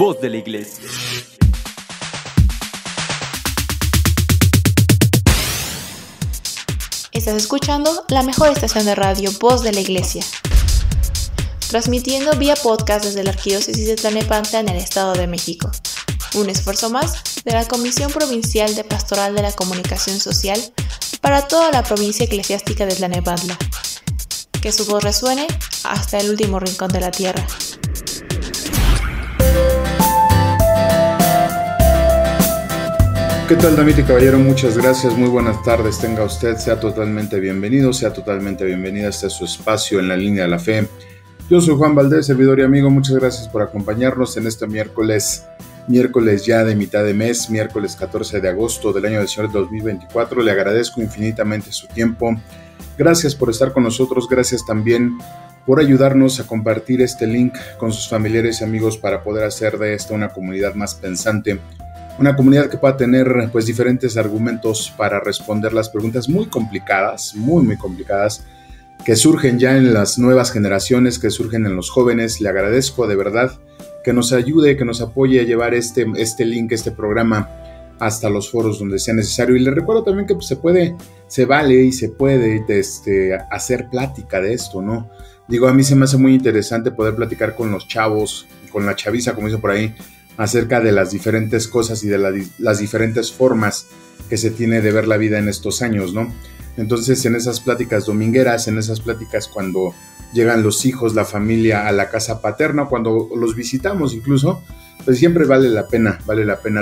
Voz de la Iglesia. Estás escuchando la mejor estación de radio, Voz de la Iglesia, transmitiendo vía podcast desde la Arquidiócesis de Tlalnepantla en el Estado de México. Un esfuerzo más de la Comisión Provincial de Pastoral de la Comunicación Social para toda la provincia eclesiástica de Tlalnepantla. Que su voz resuene hasta el último rincón de la tierra. ¿Qué tal, damita y caballero? Muchas gracias, muy buenas tardes, tenga usted, sea totalmente bienvenido, sea totalmente bienvenida a este su espacio en la línea de la fe. Yo soy Juan Valdés, servidor y amigo, muchas gracias por acompañarnos en este miércoles ya de mitad de mes, miércoles 14 de agosto del año del Señor 2024. Le agradezco infinitamente su tiempo, gracias por estar con nosotros, gracias también por ayudarnos a compartir este link con sus familiares y amigos para poder hacer de esta una comunidad más pensante. Una comunidad que pueda tener pues diferentes argumentos para responder las preguntas muy complicadas, muy complicadas, que surgen ya en las nuevas generaciones, que surgen en los jóvenes. Le agradezco de verdad que nos ayude, que nos apoye a llevar este link, este programa hasta los foros donde sea necesario. Y le recuerdo también que pues, se vale y se puede hacer plática de esto, ¿no? Digo, a mí se me hace muy interesante poder platicar con los chavos, con la chaviza, como dice por ahí, acerca de las diferentes cosas y de las diferentes formas que se tiene de ver la vida en estos años, ¿no? Entonces, en esas pláticas domingueras, en esas pláticas cuando llegan los hijos, la familia a la casa paterna, cuando los visitamos incluso, pues siempre vale la pena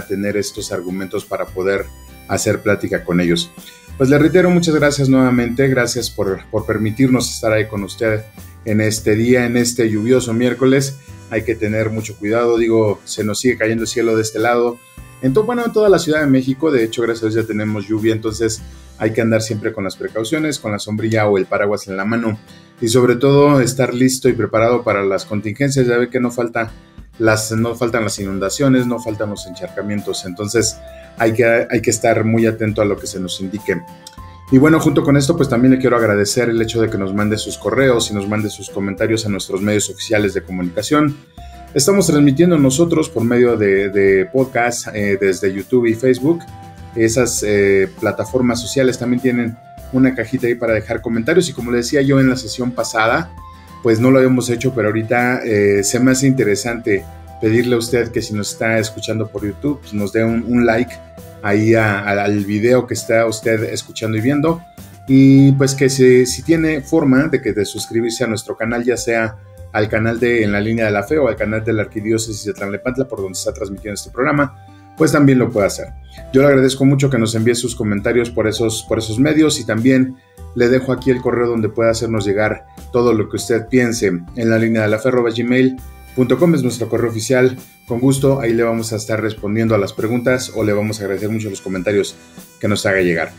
tener estos argumentos para poder hacer plática con ellos. Pues le reitero, muchas gracias nuevamente, gracias por permitirnos estar ahí con usted en este día, en este lluvioso miércoles. Hay que tener mucho cuidado, digo, se nos sigue cayendo el cielo de este lado. En toda la Ciudad de México, de hecho, gracias a Dios ya tenemos lluvia, entonces hay que andar siempre con las precauciones, con la sombrilla o el paraguas en la mano. Y sobre todo, estar listo y preparado para las contingencias. Ya ve que no faltan las inundaciones, no faltan los encharcamientos. Entonces, hay que estar muy atento a lo que se nos indique. Y bueno, junto con esto, pues también le quiero agradecer el hecho de que nos mande sus correos y nos mande sus comentarios a nuestros medios oficiales de comunicación. Estamos transmitiendo nosotros por medio de podcast desde YouTube y Facebook. Esas plataformas sociales también tienen una cajita ahí para dejar comentarios. Y como le decía yo en la sesión pasada, pues no lo habíamos hecho, pero ahorita se me hace interesante pedirle a usted que si nos está escuchando por YouTube, pues nos dé un like ahí al video que está usted escuchando y viendo, y pues que si tiene forma de suscribirse a nuestro canal, ya sea al canal de En la Línea de la Fe o al canal de la Arquidiócesis de Tlalnepantla, por donde se está transmitiendo este programa, pues también lo puede hacer. Yo le agradezco mucho que nos envíe sus comentarios por esos medios, y también le dejo aquí el correo donde puede hacernos llegar todo lo que usted piense. En la línea de la fe@gmail.com es nuestro correo oficial. Con gusto, ahí le vamos a estar respondiendo a las preguntas o le vamos a agradecer mucho los comentarios que nos haga llegar.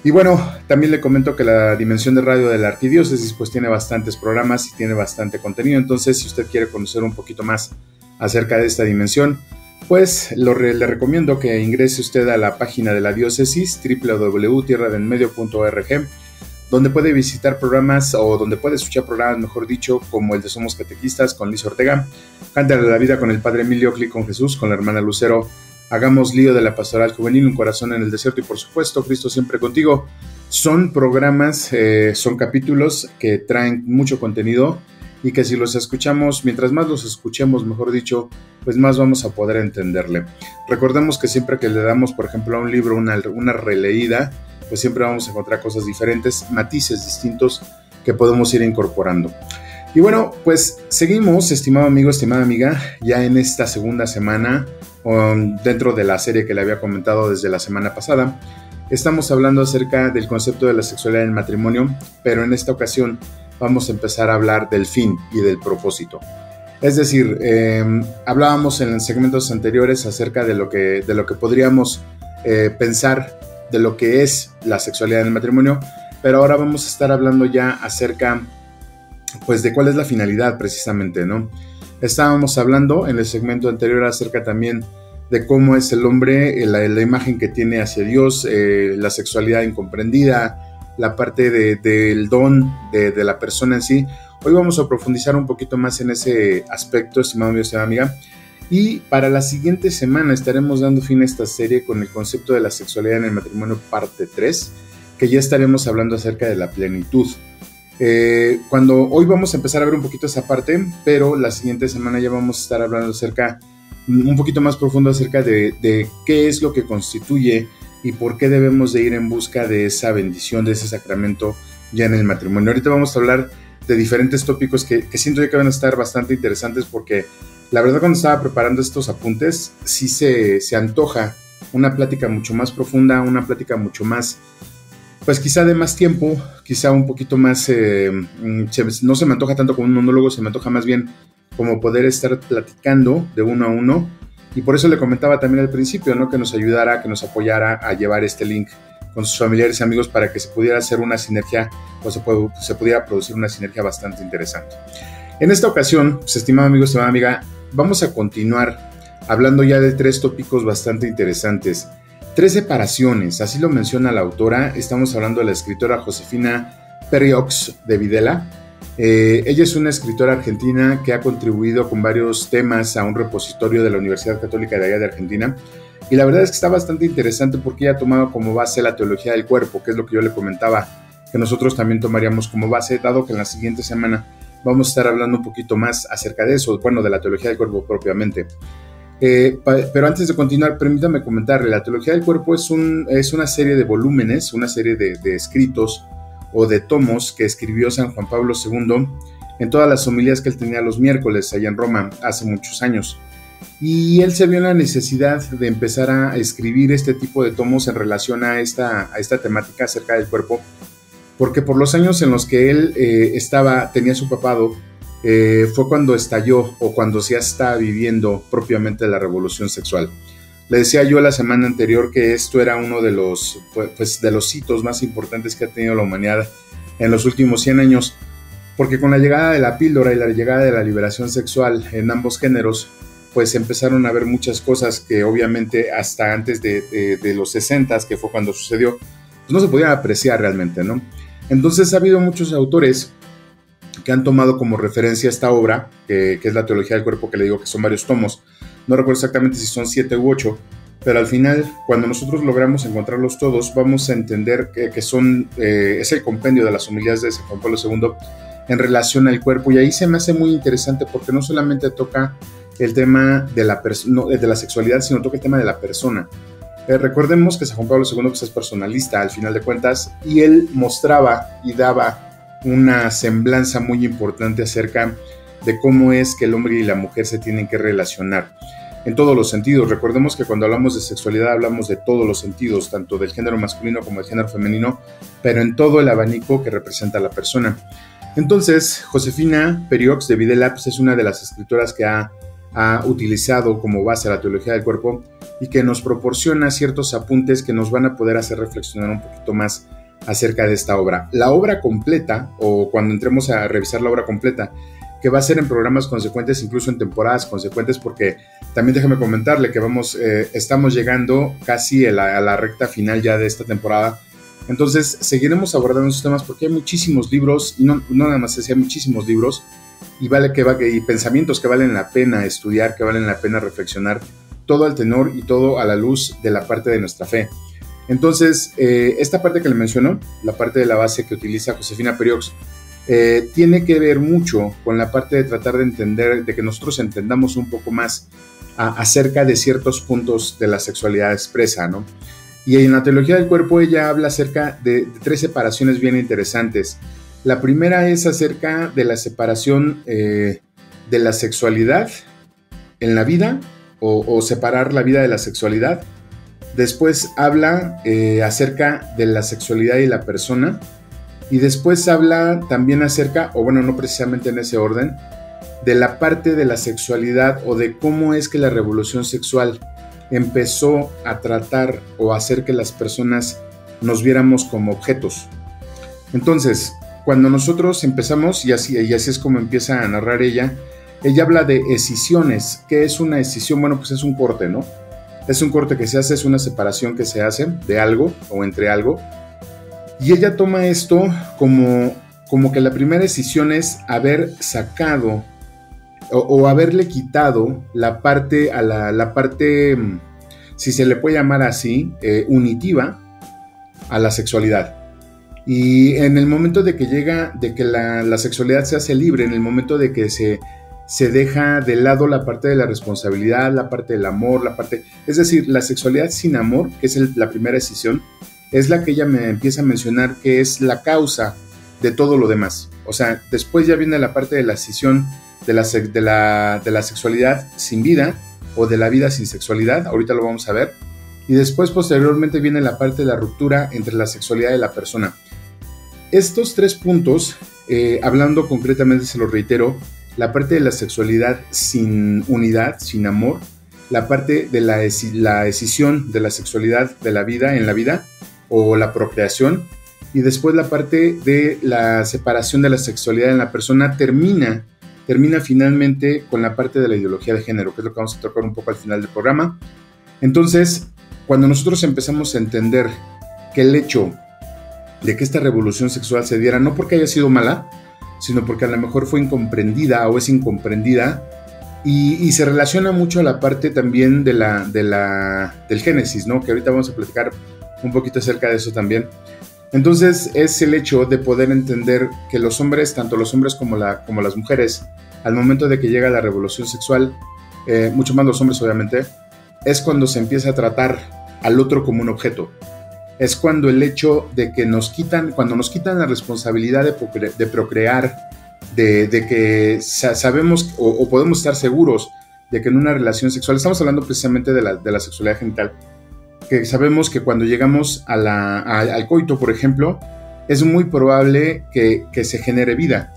Y bueno, también le comento que la Dimensión de Radio de la Arquidiócesis pues tiene bastantes programas y tiene bastante contenido. Entonces, si usted quiere conocer un poquito más acerca de esta dimensión, pues le recomiendo que ingrese usted a la página de la diócesis, www.tierradenmedio.org, donde puede visitar programas, o donde puede escuchar programas, mejor dicho, como el de Somos Catequistas con Liz Ortega, Cántale la Vida con el Padre Emilio, Clic con Jesús con la hermana Lucero, Hagamos Lío de la Pastoral Juvenil, Un Corazón en el Desierto y por supuesto Cristo Siempre Contigo. Son programas, son capítulos que traen mucho contenido y que si los escuchamos, mientras más los escuchemos, mejor dicho, pues más vamos a poder entenderle. Recordemos que siempre que le damos, por ejemplo, a un libro una releída, pues siempre vamos a encontrar cosas diferentes, matices distintos que podemos ir incorporando. Y bueno, pues seguimos, estimado amigo, estimada amiga, ya en esta segunda semana, dentro de la serie que le había comentado desde la semana pasada. Estamos hablando acerca del concepto de la sexualidad en el matrimonio, pero en esta ocasión vamos a empezar a hablar del fin y del propósito. Es decir, hablábamos en segmentos anteriores acerca de lo que podríamos pensar de lo que es la sexualidad en el matrimonio, pero ahora vamos a estar hablando ya acerca pues de cuál es la finalidad precisamente, ¿no? Estábamos hablando en el segmento anterior acerca también de cómo es el hombre, la imagen que tiene hacia Dios, la sexualidad incomprendida, la parte del don de la persona en sí. Hoy vamos a profundizar un poquito más en ese aspecto, estimado amigo, estimada amiga. Y para la siguiente semana estaremos dando fin a esta serie con el concepto de la sexualidad en el matrimonio parte 3, que ya estaremos hablando acerca de la plenitud. Hoy vamos a empezar a ver un poquito esa parte, pero la siguiente semana ya vamos a estar hablando un poquito más profundo acerca de qué es lo que constituye y por qué debemos de ir en busca de esa bendición, de ese sacramento ya en el matrimonio. Ahorita vamos a hablar de diferentes tópicos que siento yo que van a estar bastante interesantes, porque la verdad cuando estaba preparando estos apuntes sí se antoja una plática mucho más profunda, una plática mucho más, pues quizá de más tiempo, quizá un poquito más, no se me antoja tanto como un monólogo, se me antoja más bien como poder estar platicando de uno a uno, y por eso le comentaba también al principio, ¿no? Que nos ayudara, que nos apoyara a llevar este link con sus familiares y amigos para que se pudiera hacer una sinergia, o se pudiera producir una sinergia bastante interesante. En esta ocasión, pues, estimado amigo, estimada amiga, vamos a continuar hablando ya de 3 tópicos bastante interesantes. 3 separaciones, así lo menciona la autora. Estamos hablando de la escritora Josefina Periox de Videla. Ella es una escritora argentina que ha contribuido con varios temas a un repositorio de la Universidad Católica de allá de Argentina. Y la verdad es que está bastante interesante porque ella ha tomado como base la teología del cuerpo, que es lo que yo le comentaba, que nosotros también tomaríamos como base, dado que en la siguiente semana vamos a estar hablando un poquito más acerca de eso, bueno, de la teología del cuerpo propiamente. Pero antes de continuar, permítame comentarle, la teología del cuerpo es una serie de volúmenes, una serie de escritos o de tomos que escribió San Juan Pablo II en todas las homilías que él tenía los miércoles allá en Roma hace muchos años. Y él se vio en la necesidad de empezar a escribir este tipo de tomos en relación a esta temática acerca del cuerpo, porque por los años en los que él tenía su papado, fue cuando estalló o cuando ya estaba viviendo propiamente la revolución sexual. Le decía yo la semana anterior que esto era uno de los hitos más importantes que ha tenido la humanidad en los últimos 100 años, porque con la llegada de la píldora y la llegada de la liberación sexual en ambos géneros, pues empezaron a ver muchas cosas que obviamente hasta antes de los 60, que fue cuando sucedió, pues no se podían apreciar realmente, ¿no? Entonces ha habido muchos autores que han tomado como referencia esta obra, que es la teología del cuerpo, que le digo que son varios tomos. No recuerdo exactamente si son 7 u 8, pero al final, cuando nosotros logramos encontrarlos todos, vamos a entender que es el compendio de las homilías de San Juan Pablo II en relación al cuerpo. Y ahí se me hace muy interesante porque no solamente toca el tema de la sexualidad, sino toca el tema de la persona. Recordemos que San Juan Pablo II pues, es personalista al final de cuentas, y él mostraba y daba una semblanza muy importante acerca de cómo es que el hombre y la mujer se tienen que relacionar en todos los sentidos. Recordemos que cuando hablamos de sexualidad hablamos de todos los sentidos, tanto del género masculino como del género femenino, pero en todo el abanico que representa a la persona. Entonces, Josefina Periox de Videla pues, es una de las escritoras que ha utilizado como base la teología del cuerpo y que nos proporciona ciertos apuntes que nos van a poder hacer reflexionar un poquito más acerca de esta obra. La obra completa, o cuando entremos a revisar la obra completa, que va a ser en programas consecuentes, incluso en temporadas consecuentes, porque también déjame comentarle que estamos llegando casi a la recta final ya de esta temporada. Entonces seguiremos abordando esos temas porque hay muchísimos libros, y no nada más hay muchísimos libros, y pensamientos que valen la pena estudiar, que valen la pena reflexionar, todo al tenor y todo a la luz de la parte de nuestra fe. Entonces, esta parte que le menciono, la parte de la base que utiliza Josefina Periox, tiene que ver mucho con la parte de tratar de entender, de que nosotros entendamos un poco más acerca de ciertos puntos de la sexualidad expresa, ¿no? Y en la teología del cuerpo ella habla acerca de 3 separaciones bien interesantes. La primera es acerca de la separación de la sexualidad en la vida, o separar la vida de la sexualidad. Después habla acerca de la sexualidad y la persona. Y después habla también acerca, o bueno, no precisamente en ese orden, de la parte de la sexualidad o de cómo es que la revolución sexual empezó a tratar o hacer que las personas nos viéramos como objetos. Entonces, cuando nosotros empezamos, y así es como empieza a narrar ella habla de escisiones. ¿Qué es una escisión? Bueno, pues es un corte, ¿no? Es un corte que se hace, es una separación que se hace de algo o entre algo. Y ella toma esto como que la primera escisión es haber sacado o haberle quitado la parte, la parte, si se le puede llamar así, unitiva a la sexualidad. Y en el momento de que llega, de que la sexualidad se hace libre, en el momento de que se deja de lado la parte de la responsabilidad, la parte del amor, es decir, la sexualidad sin amor, que es la primera decisión, es la que ella me empieza a mencionar que es la causa de todo lo demás. O sea, después ya viene la parte de la decisión de la sexualidad sin vida o de la vida sin sexualidad, ahorita lo vamos a ver, y después posteriormente viene la parte de la ruptura entre la sexualidad y la persona. Estos 3 puntos, hablando concretamente, se los reitero, la parte de la sexualidad sin unidad, sin amor, la parte de la decisión de la sexualidad de la vida en la vida o la procreación, y después la parte de la separación de la sexualidad en la persona termina finalmente con la parte de la ideología de género, que es lo que vamos a tocar un poco al final del programa. Entonces, cuando nosotros empezamos a entender que el hecho de que esta revolución sexual se diera, no porque haya sido mala, sino porque a lo mejor fue incomprendida o es incomprendida, y se relaciona mucho a la parte también del Génesis, ¿no? Que ahorita vamos a platicar un poquito acerca de eso también. Entonces es el hecho de poder entender que los hombres, tanto los hombres como las mujeres, al momento de que llega la revolución sexual, mucho más los hombres obviamente, es cuando se empieza a tratar al otro como un objeto. Es cuando el hecho de que cuando nos quitan la responsabilidad de procrear, de que sabemos o podemos estar seguros de que en una relación sexual, estamos hablando precisamente de la sexualidad genital, que sabemos que cuando llegamos al coito, por ejemplo, es muy probable que se genere vida.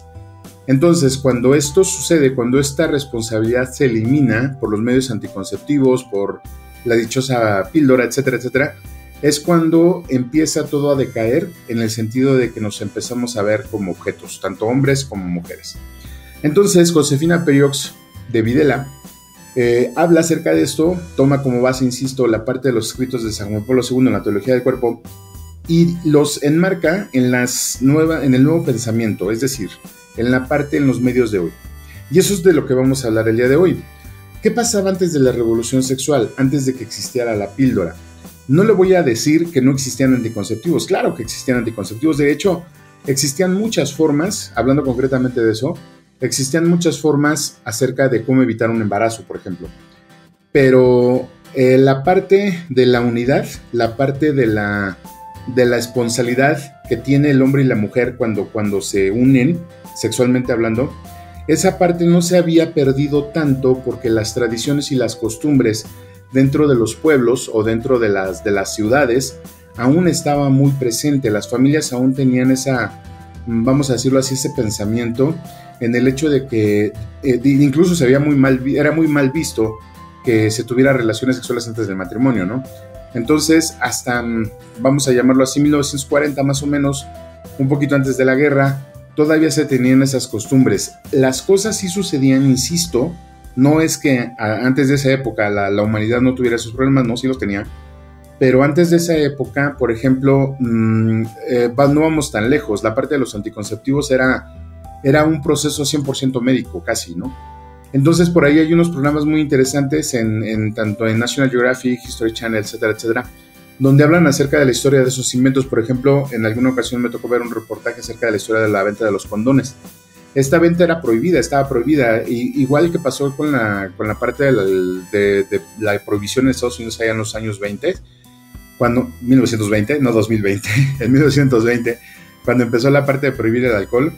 Entonces, cuando esto sucede, cuando esta responsabilidad se elimina por los medios anticonceptivos, por la dichosa píldora, etcétera, etcétera, es cuando empieza todo a decaer en el sentido de que nos empezamos a ver como objetos, tanto hombres como mujeres. Entonces, Josefina Periox de Videla habla acerca de esto, toma como base, insisto, la parte de los escritos de San Juan Pablo II en la teología del cuerpo y los enmarca en el nuevo pensamiento, es decir, en los medios de hoy. Y eso es de lo que vamos a hablar el día de hoy. ¿Qué pasaba antes de la revolución sexual, antes de que existiera la píldora? No le voy a decir que no existían anticonceptivos, claro que existían anticonceptivos, de hecho, existían muchas formas, hablando concretamente de eso, existían muchas formas acerca de cómo evitar un embarazo, por ejemplo. Pero la parte de la unidad, la parte de la esponsalidad que tiene el hombre y la mujer cuando se unen, sexualmente hablando, esa parte no se había perdido tanto porque las tradiciones y las costumbres dentro de los pueblos o dentro de las ciudades aún estaba muy presente. Las familias aún tenían vamos a decirlo así, ese pensamiento en el hecho de que incluso era muy mal visto que se tuviera relaciones sexuales antes del matrimonio, ¿no? Entonces, hasta, vamos a llamarlo así, 1940 más o menos, un poquito antes de la guerra, todavía se tenían esas costumbres. Las cosas sí sucedían, insisto, no es que antes de esa época la humanidad no tuviera esos problemas, no, sí los tenía, pero antes de esa época, por ejemplo, no vamos tan lejos, la parte de los anticonceptivos era un proceso 100% médico, casi, ¿no? Entonces por ahí hay unos programas muy interesantes tanto en National Geographic, History Channel, etcétera, etcétera, donde hablan acerca de la historia de esos inventos. Por ejemplo, en alguna ocasión me tocó ver un reportaje acerca de la historia de la venta de los condones. Esta venta estaba prohibida, igual que pasó con la parte de la prohibición en Estados Unidos allá en los años 20, 1920, no 2020, en 1920, cuando empezó la parte de prohibir el alcohol,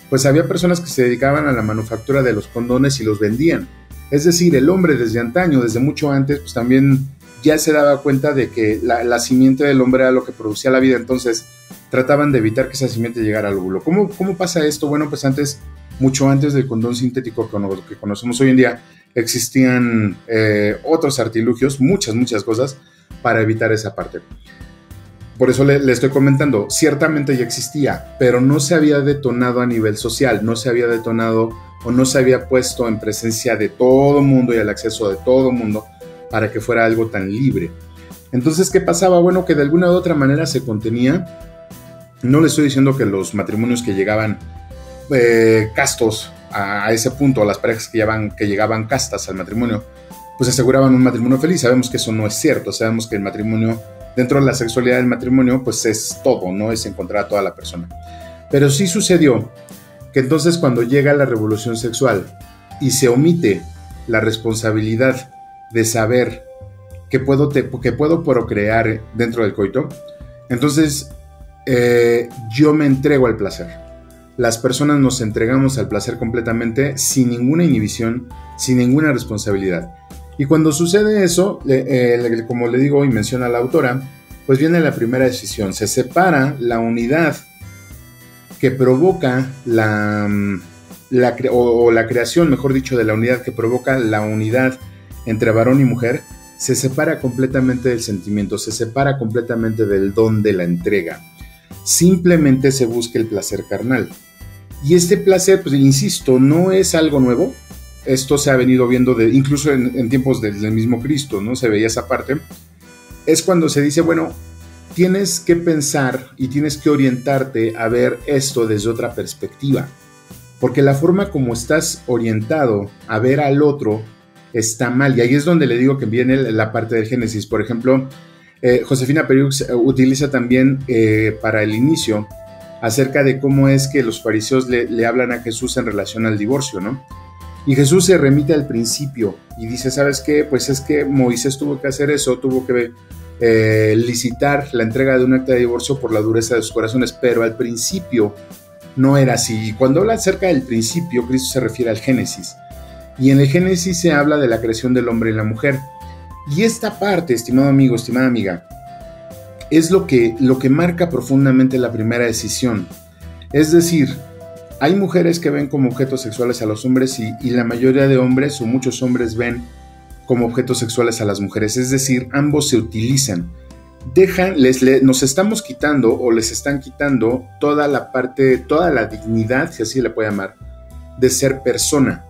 pues había personas que se dedicaban a la manufactura de los condones y los vendían. Es decir, el hombre desde antaño, desde mucho antes, pues también ya se daba cuenta de que la simiente del hombre era lo que producía la vida, entonces trataban de evitar que esa simiente llegara al óvulo. ¿Cómo pasa esto? Bueno, pues mucho antes del condón sintético que conocemos hoy en día, existían otros artilugios, muchas cosas para evitar esa parte. Por eso le estoy comentando, ciertamente ya existía, pero no se había detonado a nivel social, no se había detonado o no se había puesto en presencia de todo mundo y al acceso de todo mundo para que fuera algo tan libre. Entonces, ¿qué pasaba? Bueno, que de alguna u otra manera se contenía. No le estoy diciendo que los matrimonios que llegaban castos a ese punto, a las parejas que llegaban castas al matrimonio, pues aseguraban un matrimonio feliz. Sabemos que eso no es cierto, sabemos que el matrimonio, dentro de la sexualidad del matrimonio, pues es todo, no es encontrar a toda la persona. Pero sí sucedió que entonces cuando llega la revolución sexual y se omite la responsabilidad de saber que puedo procrear dentro del coito, entonces yo me entrego al placer. Las personas nos entregamos al placer completamente, sin ninguna inhibición, sin ninguna responsabilidad. Y cuando sucede eso, como le digo y menciona la autora, pues viene la primera decisión. Se separa la unidad que provoca la creación, mejor dicho, de la unidad que provoca la unidad entre varón y mujer, se separa completamente del sentimiento, se separa completamente del don de la entrega. Simplemente se busca el placer carnal. Y este placer, pues insisto, no es algo nuevo. Esto se ha venido viendo incluso en tiempos del mismo Cristo, ¿no? Se veía esa parte. Es cuando se dice, bueno, tienes que pensar y tienes que orientarte a ver esto desde otra perspectiva. Porque la forma como estás orientado a ver al otro está mal. Y ahí es donde le digo que viene la parte del Génesis. Por ejemplo, Josefina Periux utiliza también para el inicio acerca de cómo es que los fariseos le hablan a Jesús en relación al divorcio, ¿no? Y Jesús se remite al principio y dice, ¿sabes qué? Pues es que Moisés tuvo que hacer eso, tuvo que licitar la entrega de un acta de divorcio por la dureza de sus corazones, pero al principio no era así. Y cuando habla acerca del principio, Cristo se refiere al Génesis. Y en el Génesis se habla de la creación del hombre y la mujer. Y esta parte, estimado amigo, estimada amiga, es lo que marca profundamente la primera decisión. Es decir, hay mujeres que ven como objetos sexuales a los hombres y la mayoría de hombres o muchos hombres ven como objetos sexuales a las mujeres. Es decir, ambos se utilizan. Nos estamos quitando o les están quitando toda la dignidad, si así le puede llamar, de ser persona.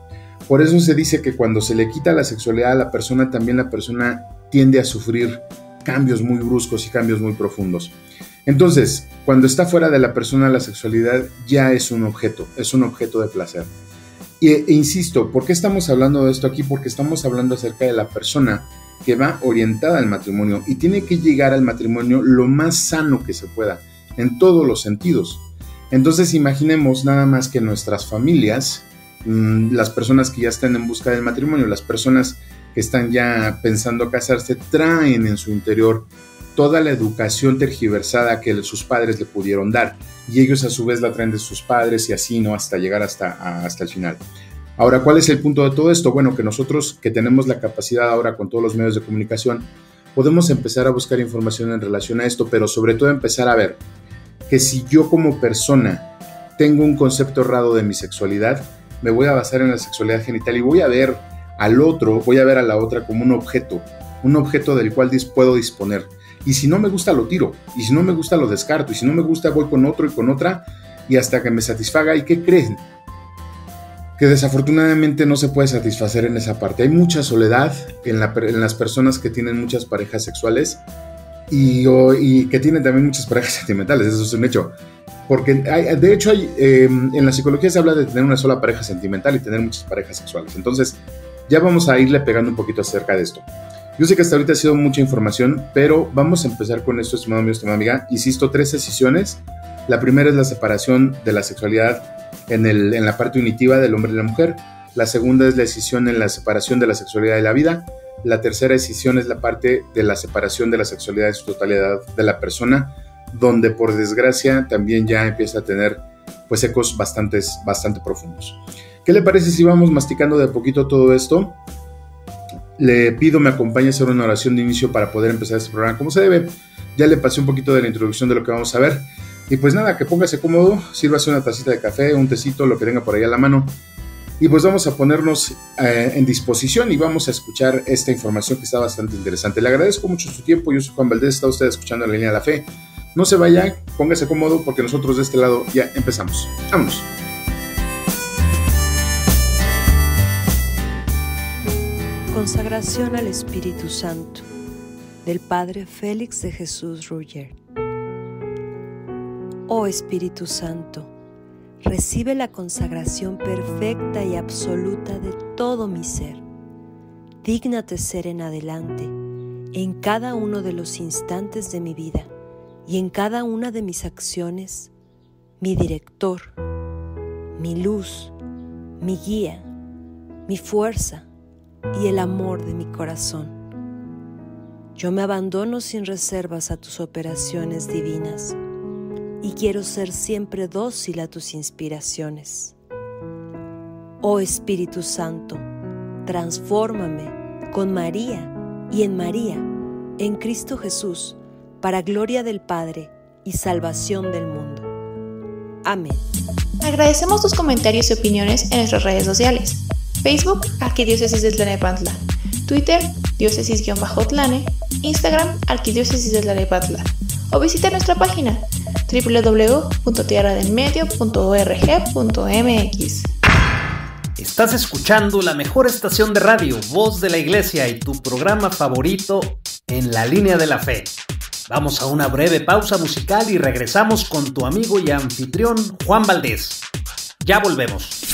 Por eso se dice que cuando se le quita la sexualidad a la persona, también la persona tiende a sufrir cambios muy bruscos y cambios muy profundos. Entonces, cuando está fuera de la persona, la sexualidad ya es un objeto de placer. E insisto, ¿por qué estamos hablando de esto aquí? Porque estamos hablando acerca de la persona que va orientada al matrimonio y tiene que llegar al matrimonio lo más sano que se pueda, en todos los sentidos. Entonces, imaginemos nada más que nuestras familias, las personas que ya están en busca del matrimonio, las personas que están ya pensando casarse, traen en su interior toda la educación tergiversada que sus padres le pudieron dar, y ellos a su vez la traen de sus padres y así, ¿no? Hasta llegar hasta el final. Ahora, ¿cuál es el punto de todo esto? Bueno, que nosotros que tenemos la capacidad ahora con todos los medios de comunicación, podemos empezar a buscar información en relación a esto, pero sobre todo empezar a ver que si yo como persona tengo un concepto errado de mi sexualidad, me voy a basar en la sexualidad genital y voy a ver al otro, voy a ver a la otra como un objeto del cual puedo disponer. Y si no me gusta lo tiro, y si no me gusta lo descarto, y si no me gusta voy con otro y con otra, y hasta que me satisfaga. ¿Y qué creen? Que desafortunadamente no se puede satisfacer en esa parte. Hay mucha soledad en las personas que tienen muchas parejas sexuales y que tienen también muchas parejas sentimentales, eso es un hecho. Porque de hecho en la psicología se habla de tener una sola pareja sentimental y tener muchas parejas sexuales. Entonces ya vamos a irle pegando un poquito acerca de esto. Yo sé que hasta ahorita ha sido mucha información, pero vamos a empezar con esto, estimado amigo, estimada amiga. Insisto, 3 decisiones. La primera es la separación de la sexualidad en la parte unitiva del hombre y la mujer. La segunda es la decisión en la separación de la sexualidad de la vida. La tercera decisión es la parte de la separación de la sexualidad de su totalidad de la persona, donde por desgracia también ya empieza a tener pues ecos bastante profundos. ¿Qué le parece si vamos masticando de a poquito todo esto? Le pido me acompañe a hacer una oración de inicio para poder empezar este programa como se debe. Ya le pasé un poquito de la introducción de lo que vamos a ver. Y pues nada, que póngase cómodo, sírvase una tacita de café, un tecito, lo que tenga por ahí a la mano. Y pues vamos a ponernos en disposición y vamos a escuchar esta información que está bastante interesante. Le agradezco mucho su tiempo, yo soy Juan Valdés, está usted escuchando La Línea de la Fe. No se vaya, póngase cómodo porque nosotros de este lado ya empezamos. ¡Vámonos! Consagración al Espíritu Santo del Padre Félix de Jesús Ruller. Oh Espíritu Santo, recibe la consagración perfecta y absoluta de todo mi ser. Dígnate ser en adelante, en cada uno de los instantes de mi vida y en cada una de mis acciones, mi director, mi luz, mi guía, mi fuerza y el amor de mi corazón. Yo me abandono sin reservas a tus operaciones divinas y quiero ser siempre dócil a tus inspiraciones. Oh Espíritu Santo, transfórmame con María y en María, en Cristo Jesús, para gloria del Padre y salvación del mundo. Amén. Agradecemos tus comentarios y opiniones en nuestras redes sociales. Facebook, Arquidiócesis de Tlalnepantla. Twitter, diócesis-tlane. Instagram, Arquidiócesis de Tlalnepantla. O visita nuestra página www.tierradelmedio.org.mx. Estás escuchando la mejor estación de radio, Voz de la Iglesia, y tu programa favorito, En la Línea de la Fe. Vamos a una breve pausa musical y regresamos con tu amigo y anfitrión Juan Valdés. Ya volvemos.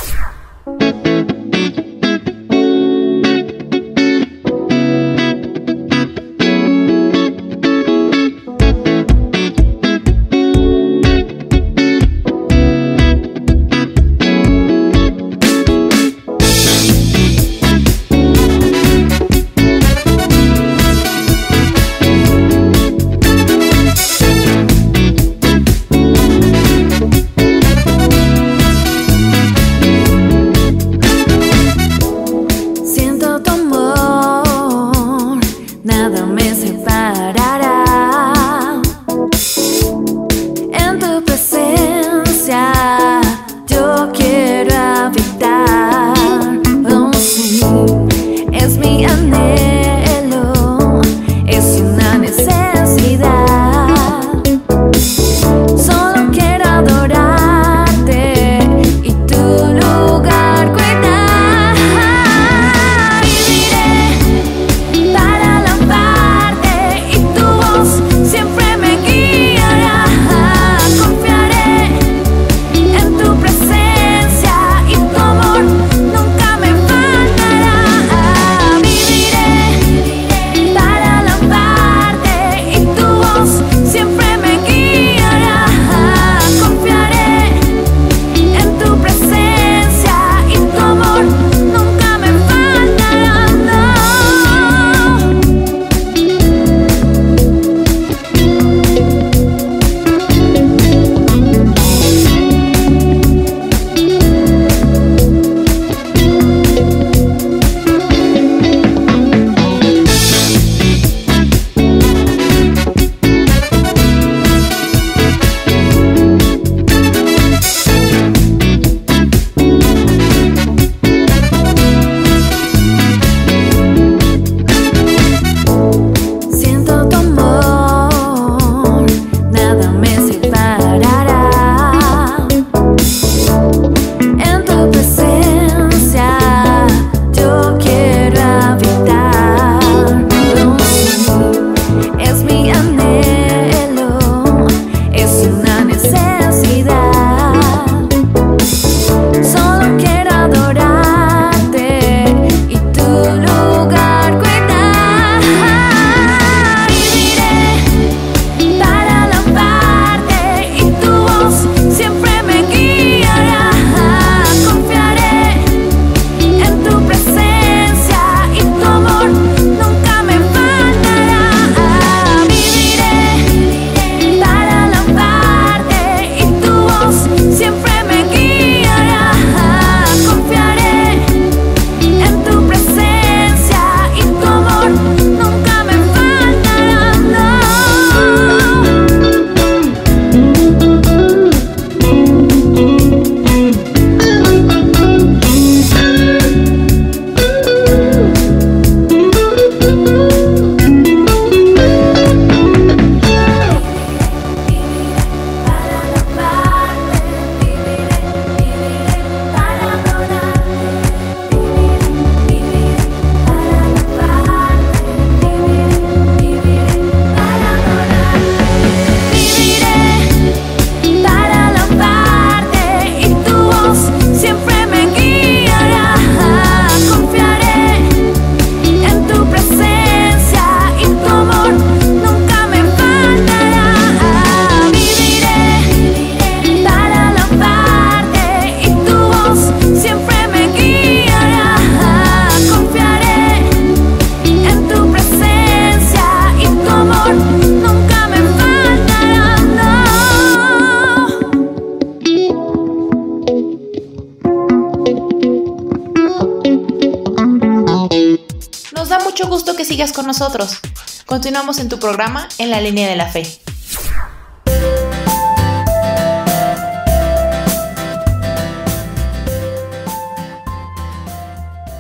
Nos da mucho gusto que sigas con nosotros. Continuamos en tu programa En la Línea de la Fe.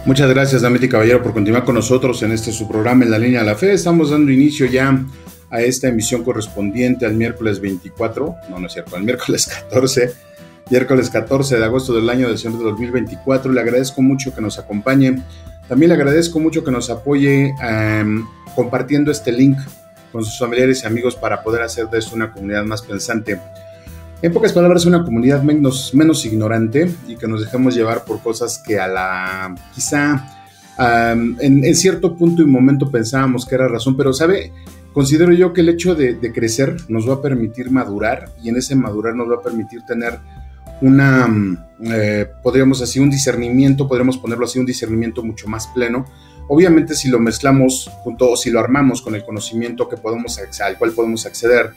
Muchas gracias, damas y caballero, por continuar con nosotros en su programa En la Línea de la Fe. Estamos dando inicio ya a esta emisión correspondiente al miércoles 24, no es cierto, al miércoles 14 de agosto del año del Señor de 2024. Le agradezco mucho que nos acompañe. También le agradezco mucho que nos apoye compartiendo este link con sus familiares y amigos para poder hacer de esto una comunidad más pensante. En pocas palabras, una comunidad menos ignorante, y que nos dejemos llevar por cosas que en cierto punto y momento pensábamos que era razón, pero considero yo que el hecho de crecer nos va a permitir madurar, y en ese madurar nos va a permitir tener podríamos ponerlo así, un discernimiento mucho más pleno. Obviamente, si lo mezclamos junto, o si lo armamos con el conocimiento al cual podemos acceder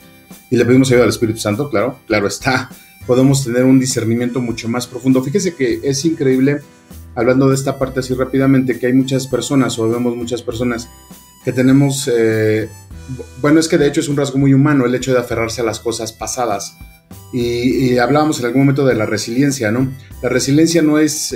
y le pedimos ayuda al Espíritu Santo, claro está, podemos tener un discernimiento mucho más profundo. Fíjese que es increíble, hablando de esta parte así rápidamente, que hay muchas personas, o vemos muchas personas que tenemos, es que de hecho es un rasgo muy humano el hecho de aferrarse a las cosas pasadas. Y hablábamos en algún momento de la resiliencia, ¿no? La resiliencia no es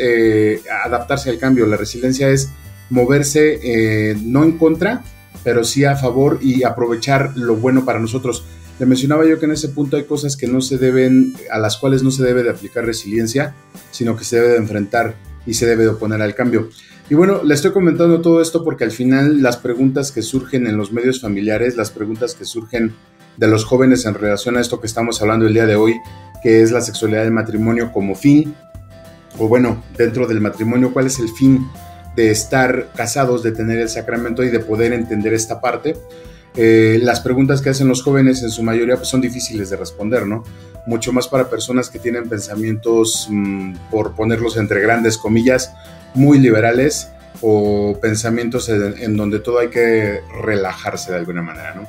adaptarse al cambio, la resiliencia es moverse no en contra, pero sí a favor, y aprovechar lo bueno para nosotros. Le mencionaba yo que en ese punto hay cosas que a las cuales no se debe de aplicar resiliencia, sino que se debe de enfrentar y se debe de oponer al cambio. Y bueno, le estoy comentando todo esto porque al final las preguntas que surgen en los medios familiares, las preguntas que surgen de los jóvenes en relación a esto que estamos hablando el día de hoy, que es la sexualidad del matrimonio como fin, o dentro del matrimonio, ¿cuál es el fin de estar casados, de tener el sacramento y de poder entender esta parte? Las preguntas que hacen los jóvenes en su mayoría pues son difíciles de responder, ¿no? Mucho más para personas que tienen pensamientos, por ponerlos entre grandes comillas, muy liberales, o pensamientos en donde todo hay que relajarse de alguna manera, ¿no?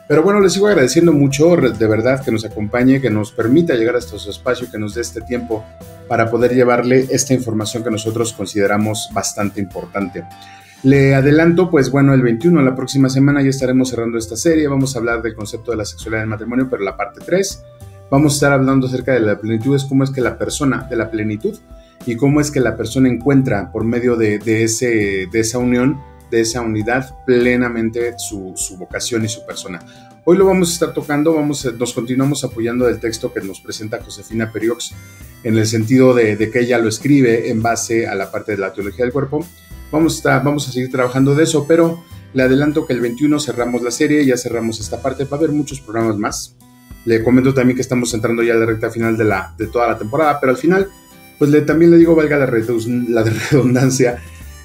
Pero bueno, les sigo agradeciendo mucho, de verdad, que nos acompañe, que nos permita llegar hasta su espacio, que nos dé este tiempo para poder llevarle esta información que nosotros consideramos bastante importante. Le adelanto, el 21, la próxima semana, ya estaremos cerrando esta serie. Vamos a hablar del concepto de la sexualidad del matrimonio, pero la parte 3. Vamos a estar hablando acerca de la plenitud, cómo es que la persona, de la plenitud, y cómo es que la persona encuentra por medio de esa unión, de esa unidad, plenamente su vocación y su persona. Hoy lo vamos a estar tocando, nos continuamos apoyando del texto que nos presenta Josefina Periox, en el sentido de que ella lo escribe en base a la parte de la teología del cuerpo. Vamos a seguir trabajando de eso, pero le adelanto que el 21 cerramos la serie, ya cerramos esta parte, va a haber muchos programas más. Le comento también que estamos entrando ya a la recta final de toda la temporada, pero al final, también le digo, valga la redundancia,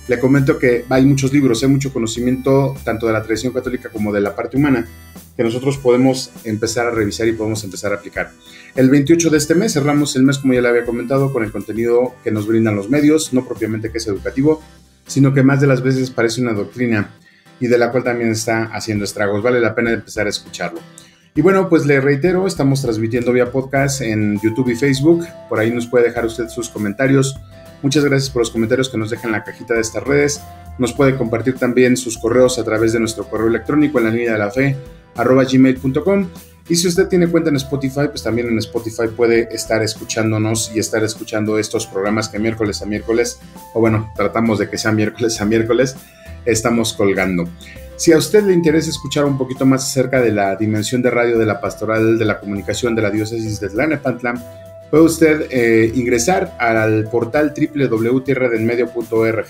le comento que hay muchos libros, hay mucho conocimiento tanto de la tradición católica como de la parte humana que nosotros podemos empezar a revisar y podemos empezar a aplicar. El 28 de este mes cerramos el mes, como ya le había comentado, con el contenido que nos brindan los medios, no propiamente que es educativo, sino que más de las veces parece una doctrina y de la cual también está haciendo estragos. Vale la pena empezar a escucharlo. Y bueno, le reitero, estamos transmitiendo vía podcast en YouTube y Facebook. Por ahí nos puede dejar usted sus comentarios. Muchas gracias por los comentarios que nos dejan en la cajita de estas redes. Nos puede compartir también sus correos a través de nuestro correo electrónico en la línea de la fe @gmail.com. Y si usted tiene cuenta en Spotify, pues también en Spotify puede estar escuchándonos y estar escuchando estos programas que miércoles a miércoles, tratamos de que sea miércoles a miércoles, estamos colgando. Si a usted le interesa escuchar un poquito más acerca de la dimensión de radio de la Pastoral de la Comunicación de la Diócesis de Tlalnepantla, puede usted ingresar al portal www.tierradelmedio.org,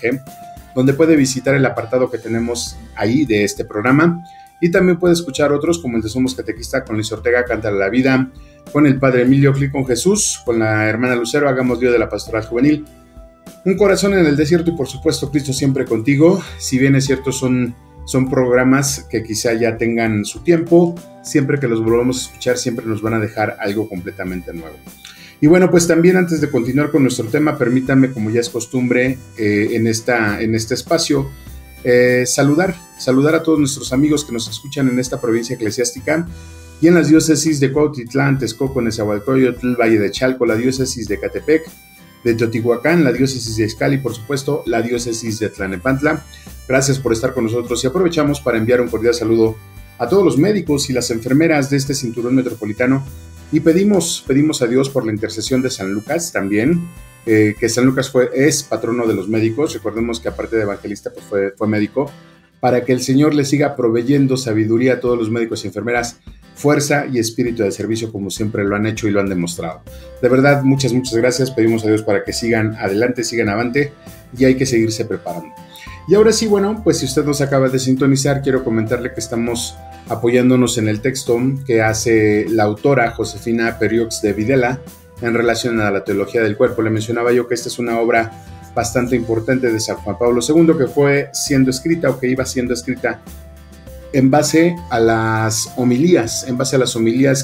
donde puede visitar el apartado que tenemos ahí de este programa, y también puede escuchar otros como el de Somos Catequista con Luis Ortega, Cántale la Vida, con el Padre Emilio Clic con Jesús, con la hermana Lucero, Hagamos Dios de la Pastoral Juvenil, Un Corazón en el Desierto y por supuesto Cristo Siempre Contigo. Si bien es cierto, son programas que quizá ya tengan su tiempo, siempre que los volvamos a escuchar siempre nos van a dejar algo completamente nuevo. Y bueno, también antes de continuar con nuestro tema, permítanme, como ya es costumbre en este espacio, saludar a todos nuestros amigos que nos escuchan en esta provincia eclesiástica y en las diócesis de Cuautitlán, Texcoco, Nezahualcóyotl, Valle de Chalco, la diócesis de Catepec, de Teotihuacán, la diócesis de Izcalli y por supuesto la diócesis de Tlalnepantla. Gracias por estar con nosotros y aprovechamos para enviar un cordial saludo a todos los médicos y las enfermeras de este cinturón metropolitano y pedimos a Dios por la intercesión de San Lucas también, que San Lucas es patrono de los médicos. Recordemos que aparte de evangelista pues fue médico, para que el Señor le siga proveyendo sabiduría a todos los médicos y enfermeras, fuerza y espíritu de servicio como siempre lo han hecho y lo han demostrado. De verdad, muchas gracias. Pedimos a Dios para que sigan adelante, sigan avante y hay que seguirse preparando. Y ahora sí, bueno, pues si usted nos acaba de sintonizar, quiero comentarle que estamos apoyándonos en el texto que hace la autora Josefina Periox de Videla en relación a la teología del cuerpo. Le mencionaba yo que esta es una obra bastante importante de San Juan Pablo II que fue siendo escrita o que iba siendo escrita en base a las homilías,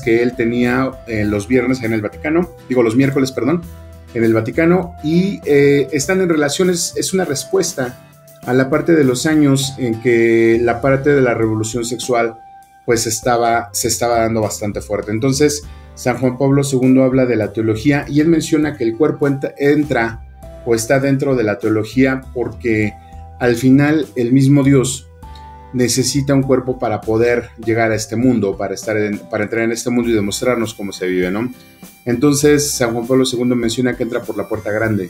que él tenía los viernes en el Vaticano, los miércoles, en el Vaticano, y están en relaciones, es una respuesta a la parte de los años en que la parte de la revolución sexual pues se estaba dando bastante fuerte. Entonces San Juan Pablo II habla de la teología y él menciona que el cuerpo entra o está dentro de la teología porque al final el mismo Dios necesita un cuerpo para poder llegar a este mundo, para entrar en este mundo y demostrarnos cómo se vive, ¿no? Entonces San Juan Pablo II menciona que entra por la puerta grande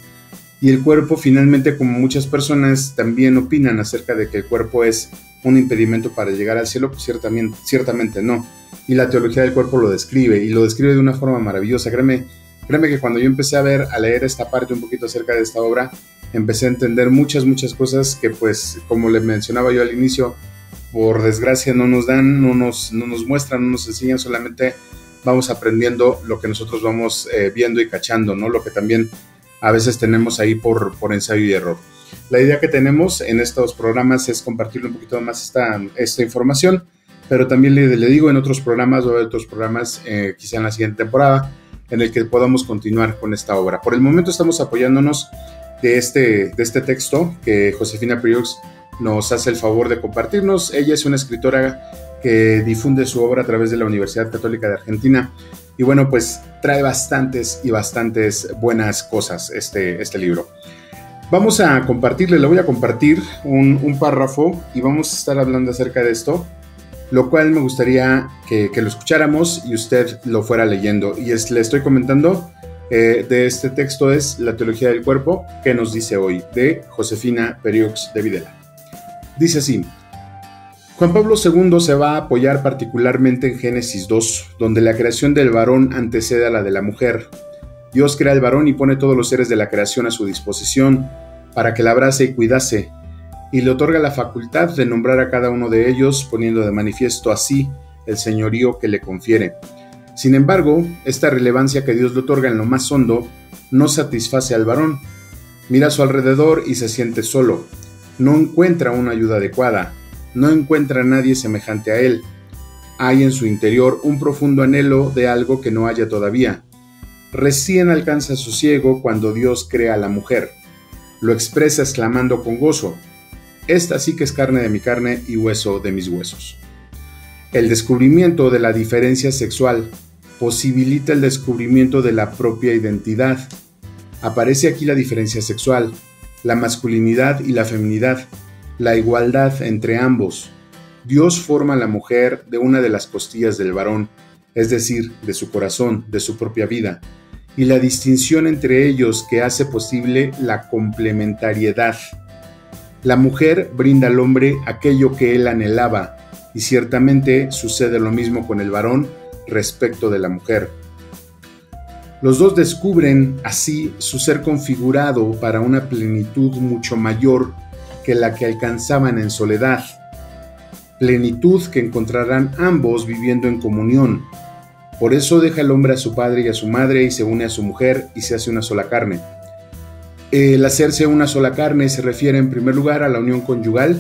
y el cuerpo finalmente, como muchas personas también opinan acerca de que el cuerpo es un impedimento para llegar al cielo, pues ciertamente no, y la teología del cuerpo lo describe y lo describe de una forma maravillosa. Créeme que cuando yo empecé a leer esta parte un poquito acerca de esta obra, empecé a entender muchas cosas que pues como le mencionaba yo al inicio, por desgracia no nos dan, no nos muestran, no nos enseñan, solamente vamos aprendiendo lo que nosotros vamos viendo y cachando, ¿no? Lo que también a veces tenemos ahí por ensayo y error. La idea que tenemos en estos programas es compartirle un poquito más esta información, pero también le digo en otros programas quizá en la siguiente temporada, en el que podamos continuar con esta obra. Por el momento estamos apoyándonos de este texto que Josefina Periox nos hace el favor de compartirnos. Ella es una escritora que difunde su obra a través de la Universidad Católica de Argentina y bueno, pues trae bastantes buenas cosas este libro. Vamos a compartirle, le voy a compartir un párrafo y vamos a estar hablando acerca de esto, lo cual me gustaría que lo escucháramos y usted lo fuera leyendo. Y le estoy comentando de este texto, es La teología del cuerpo, que nos dice hoy, de Josefina Periox de Videla. Dice así: Juan Pablo II se va a apoyar particularmente en Génesis 2, donde la creación del varón antecede a la de la mujer. Dios crea al varón y pone todos los seres de la creación a su disposición para que la abrace y cuidase, y le otorga la facultad de nombrar a cada uno de ellos, poniendo de manifiesto así el señorío que le confiere. Sin embargo, esta relevancia que Dios le otorga en lo más hondo no satisface al varón. Mira a su alrededor y se siente solo. No encuentra una ayuda adecuada. No encuentra a nadie semejante a él. Hay en su interior un profundo anhelo de algo que no haya todavía. Recién alcanza sosiego cuando Dios crea a la mujer. Lo expresa exclamando con gozo: esta sí que es carne de mi carne y hueso de mis huesos. El descubrimiento de la diferencia sexual posibilita el descubrimiento de la propia identidad. Aparece aquí la diferencia sexual, la masculinidad y la feminidad, la igualdad entre ambos. Dios forma a la mujer de una de las costillas del varón, es decir, de su corazón, de su propia vida, y la distinción entre ellos que hace posible la complementariedad. La mujer brinda al hombre aquello que él anhelaba, y ciertamente sucede lo mismo con el varón respecto de la mujer. Los dos descubren así su ser configurado para una plenitud mucho mayor que la que alcanzaban en soledad, plenitud que encontrarán ambos viviendo en comunión. Por eso deja el hombre a su padre y a su madre y se une a su mujer y se hace una sola carne. El hacerse una sola carne se refiere en primer lugar a la unión conyugal,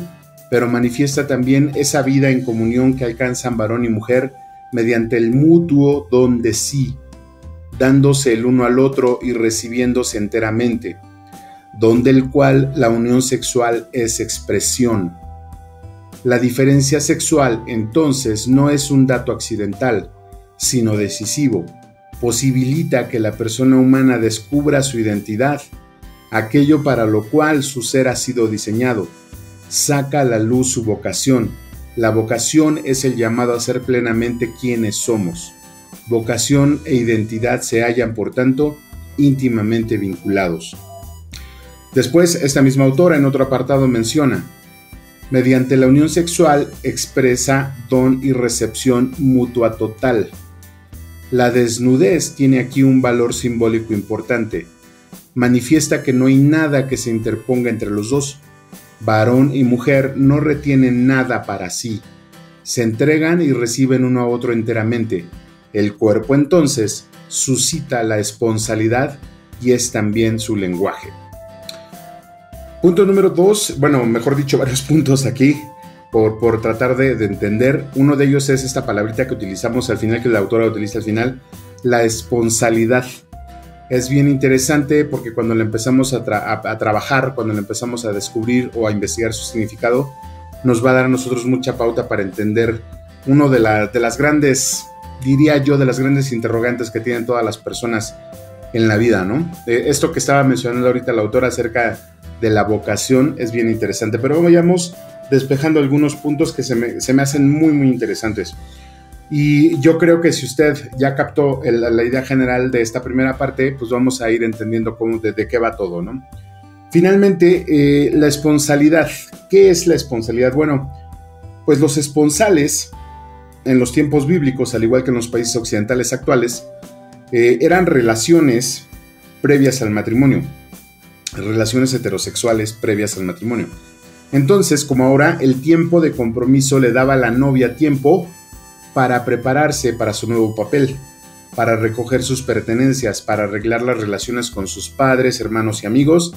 pero manifiesta también esa vida en comunión que alcanzan varón y mujer mediante el mutuo don de sí, dándose el uno al otro y recibiéndose enteramente, don del cual la unión sexual es expresión. La diferencia sexual, entonces, no es un dato accidental, sino decisivo. posibilita que la persona humana descubra su identidad, aquello para lo cual su ser ha sido diseñado. Saca a la luz su vocación. La vocación es el llamado a ser plenamente quienes somos. Vocación e identidad se hallan, por tanto, íntimamente vinculados. Después, esta misma autora en otro apartado menciona: mediante la unión sexual expresa don y recepción mutua total. La desnudez tiene aquí un valor simbólico importante. Manifiesta que no hay nada que se interponga entre los dos. Varón y mujer no retienen nada para sí. Se entregan y reciben uno a otro enteramente. El cuerpo entonces suscita la esponsalidad y es también su lenguaje. Punto número 2, bueno, mejor dicho, varios puntos aquí por tratar de entender. Uno de ellos es esta palabrita que utilizamos al final, que la autora utiliza al final, la esponsalidad. Es bien interesante porque cuando la empezamos a trabajar, cuando la empezamos a descubrir o a investigar su significado, nos va a dar a nosotros mucha pauta para entender uno de las grandes, diría yo, de las grandes interrogantes que tienen todas las personas en la vida, ¿no? Esto que estaba mencionando ahorita la autora acerca de la vocación es bien interesante, pero vayamos despejando algunos puntos que se me hacen muy, muy interesantes. Y yo creo que si usted ya captó la idea general de esta primera parte, pues vamos a ir entendiendo de qué va todo, ¿no? Finalmente, la esponsalidad. ¿Qué es la esponsalidad? Bueno, pues los esponsales, en los tiempos bíblicos, al igual que en los países occidentales actuales, eran relaciones previas al matrimonio, relaciones heterosexuales previas al matrimonio. Entonces, como ahora, el tiempo de compromiso le daba a la novia tiempo para prepararse para su nuevo papel, para recoger sus pertenencias, para arreglar las relaciones con sus padres, hermanos y amigos,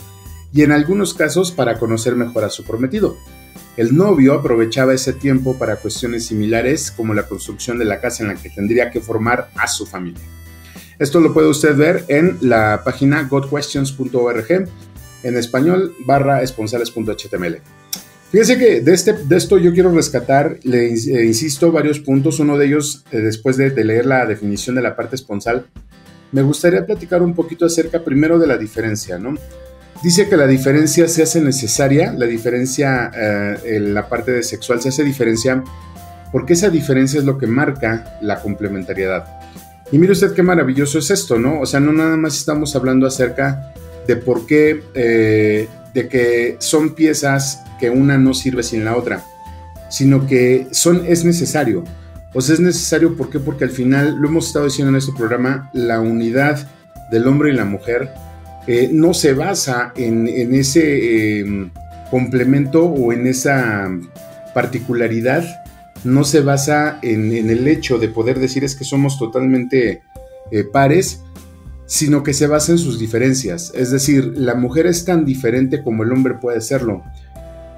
y en algunos casos para conocer mejor a su prometido. El novio aprovechaba ese tiempo para cuestiones similares, como la construcción de la casa en la que tendría que formar a su familia. Esto lo puede usted ver en la página godquestions.org, en español /esponsales.html. Fíjese que de esto yo quiero rescatar, le insisto, varios puntos. Uno de ellos, después de leer la definición de la parte esponsal, me gustaría platicar un poquito acerca primero de la diferencia, ¿no? Dice que la diferencia se hace necesaria, la diferencia en la parte de sexual se hace diferencia porque esa diferencia es lo que marca la complementariedad. Y mire usted qué maravilloso es esto, ¿no? O sea, no nada más estamos hablando acerca de por qué, de que son piezas que una no sirve sin la otra, sino que es necesario. O sea, es necesario, ¿por qué? Porque al final, lo hemos estado diciendo en este programa, la unidad del hombre y la mujer no se basa en ese complemento o en esa particularidad, no se basa en el hecho de poder decir es que somos totalmente pares, sino que se basa en sus diferencias. Es decir, la mujer es tan diferente como el hombre puede serlo.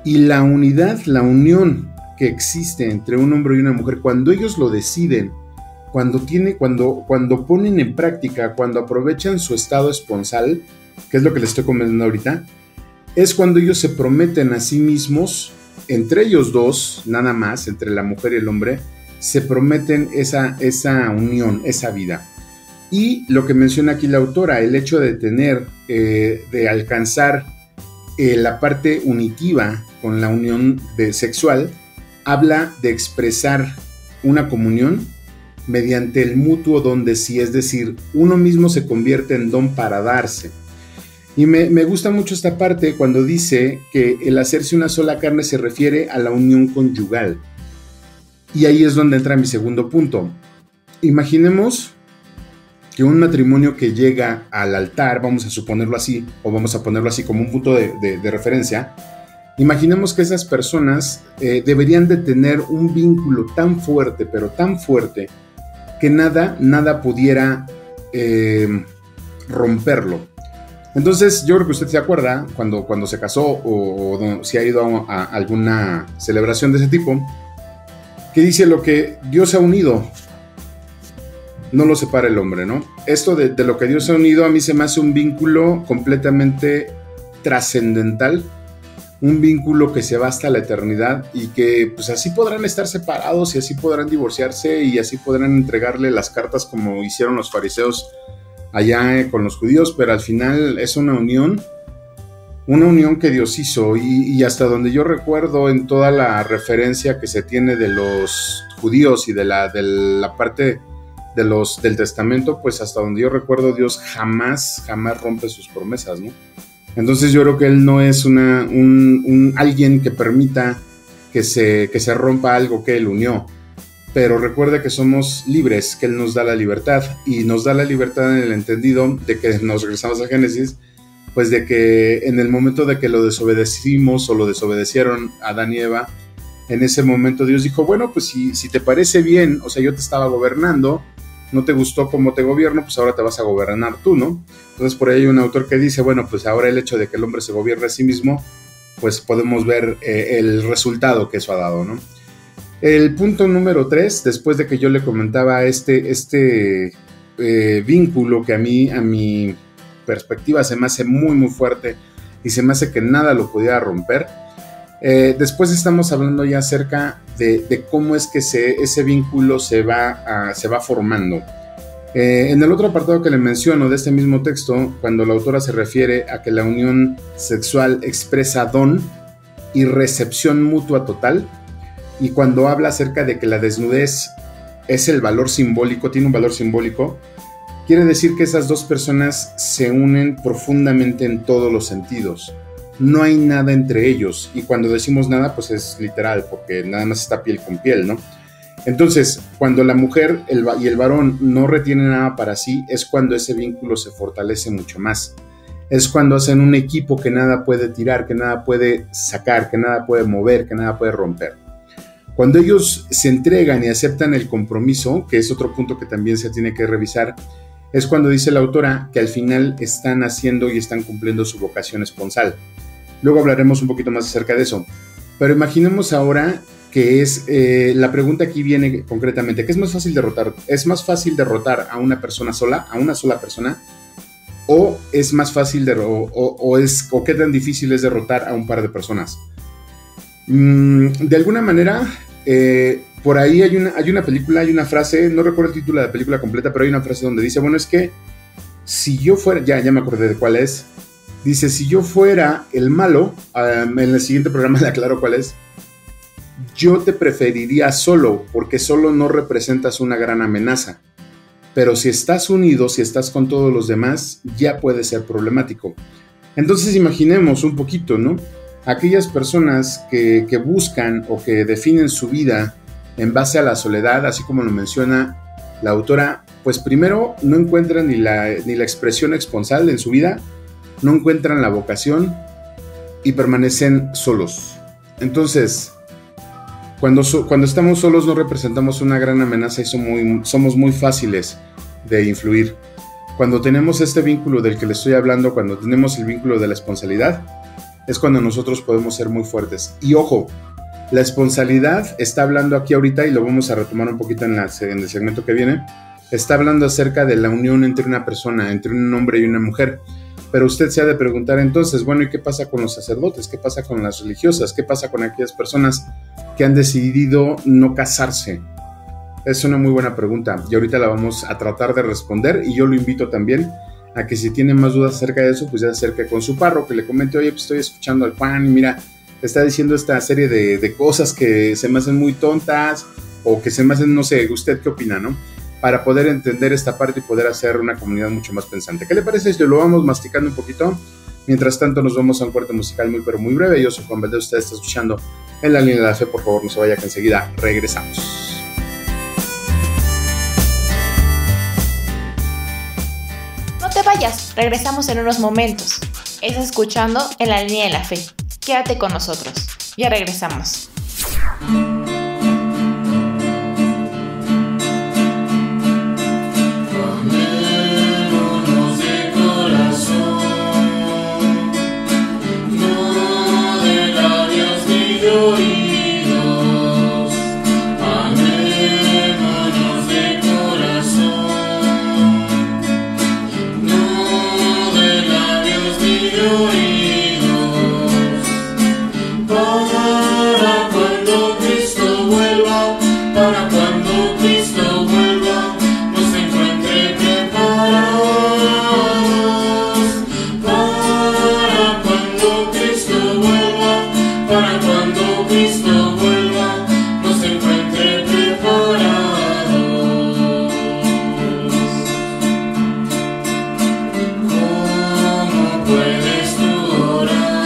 Y la unidad, la unión que existe entre un hombre y una mujer, cuando ellos lo deciden, cuando ponen en práctica, cuando aprovechan su estado esponsal, que es lo que les estoy comentando ahorita, es cuando ellos se prometen a sí mismos, entre ellos dos, nada más, entre la mujer y el hombre, se prometen esa unión, esa vida. Y lo que menciona aquí la autora, el hecho de tener, de alcanzar la parte unitiva con la unión sexual, habla de expresar una comunión mediante el mutuo don de sí, es decir, uno mismo se convierte en don para darse. Y me gusta mucho esta parte cuando dice que el hacerse una sola carne se refiere a la unión conyugal. Y ahí es donde entra mi segundo punto. Imaginemos que un matrimonio que llega al altar, vamos a suponerlo así, o vamos a ponerlo así como un punto de referencia, imaginemos que esas personas deberían de tener un vínculo tan fuerte, pero tan fuerte, que nada pudiera romperlo. Entonces, yo creo que usted se acuerda, cuando se casó o si ha ido a alguna celebración de ese tipo, que dice lo que Dios ha unido, no lo separa el hombre, ¿no? Esto de lo que Dios ha unido a mí se me hace un vínculo completamente trascendental, un vínculo que se va hasta la eternidad y que pues así podrán estar separados y así podrán divorciarse y así podrán entregarle las cartas como hicieron los fariseos allá con los judíos, pero al final es una unión que Dios hizo y hasta donde yo recuerdo en toda la referencia que se tiene de los judíos y de la parte del testamento, pues hasta donde yo recuerdo Dios jamás rompe sus promesas, ¿no? Entonces yo creo que Él no es alguien que permita que se rompa algo que Él unió, pero recuerde que somos libres, que Él nos da la libertad y nos da la libertad en el entendido de que nos regresamos a Génesis, pues de que en el momento de que lo desobedecimos o lo desobedecieron Adán y Eva, en ese momento Dios dijo, bueno, pues si te parece bien, o sea, yo te estaba gobernando, no te gustó cómo te gobierno, pues ahora te vas a gobernar tú, ¿no? Entonces por ahí hay un autor que dice, bueno, pues ahora el hecho de que el hombre se gobierne a sí mismo, pues podemos ver el resultado que eso ha dado, ¿no? El punto número 3, después de que yo le comentaba este vínculo que a mi perspectiva se me hace muy muy fuerte y se me hace que nada lo pudiera romper, después estamos hablando ya acerca de cómo es que ese vínculo se va formando. En el otro apartado que le menciono de este mismo texto, cuando la autora se refiere a que la unión sexual expresa don y recepción mutua total, y cuando habla acerca de que la desnudez es el valor simbólico, tiene un valor simbólico, quiere decir que esas dos personas se unen profundamente en todos los sentidos. No hay nada entre ellos, y cuando decimos nada, pues es literal, porque nada más está piel con piel, ¿no? Entonces, cuando la mujer y el varón no retienen nada para sí, es cuando ese vínculo se fortalece mucho más. Es cuando hacen un equipo que nada puede tirar, que nada puede sacar, que nada puede mover, que nada puede romper. Cuando ellos se entregan y aceptan el compromiso, que es otro punto que también se tiene que revisar, es cuando dice la autora que al final están haciendo y están cumpliendo su vocación esponsal. Luego hablaremos un poquito más acerca de eso. Pero imaginemos ahora que la pregunta aquí viene concretamente, ¿qué es más fácil derrotar? ¿Es más fácil derrotar a una persona sola, a una sola persona? ¿O es más fácil o qué tan difícil es derrotar a un par de personas? De alguna manera, por ahí hay una película, hay una frase, no recuerdo el título de la película completa, pero hay una frase donde dice, bueno, es que si yo fuera, ya me acordé de cuál es, dice, si yo fuera el malo, en el siguiente programa le aclaro cuál es, yo te preferiría solo, porque solo no representas una gran amenaza, pero si estás unido, si estás con todos los demás, ya puede ser problemático. Entonces imaginemos un poquito, ¿no? Aquellas personas que buscan o que definen su vida en base a la soledad, así como lo menciona la autora, pues primero no encuentran ni la expresión esponsal en su vida, no encuentran la vocación y permanecen solos. Entonces, cuando estamos solos no representamos una gran amenaza y somos muy fáciles de influir. Cuando tenemos este vínculo del que le estoy hablando, cuando tenemos el vínculo de la esponsalidad, es cuando nosotros podemos ser muy fuertes. Y ojo, la esponsalidad está hablando aquí ahorita, y lo vamos a retomar un poquito en el segmento que viene, está hablando acerca de la unión entre una persona, entre un hombre y una mujer. Pero usted se ha de preguntar entonces, bueno, ¿y qué pasa con los sacerdotes? ¿Qué pasa con las religiosas? ¿Qué pasa con aquellas personas que han decidido no casarse? Es una muy buena pregunta y ahorita la vamos a tratar de responder, y yo lo invito también a que si tiene más dudas acerca de eso, pues ya se acerque con su párroco, que le comente, oye, pues estoy escuchando al Juan y mira, está diciendo esta serie de cosas que se me hacen muy tontas o que se me hacen, no sé, ¿usted qué opina, no? Para poder entender esta parte y poder hacer una comunidad mucho más pensante. ¿Qué le parece si lo vamos masticando un poquito? Mientras tanto nos vamos a un corte musical muy pero muy breve. Yo soy Juan Valdez, usted está escuchando En la Línea de la Fe. Por favor, no se vaya, que enseguida regresamos. No te vayas, regresamos en unos momentos. Estás escuchando En la Línea de la Fe. Quédate con nosotros. Ya regresamos. para cuando Cristo vuelva, para cuando Cristo vuelva, nos encuentre preparados. Para cuando Cristo vuelva, para cuando Cristo vuelva, nos encuentre preparados. ¿Cómo puedes tú orar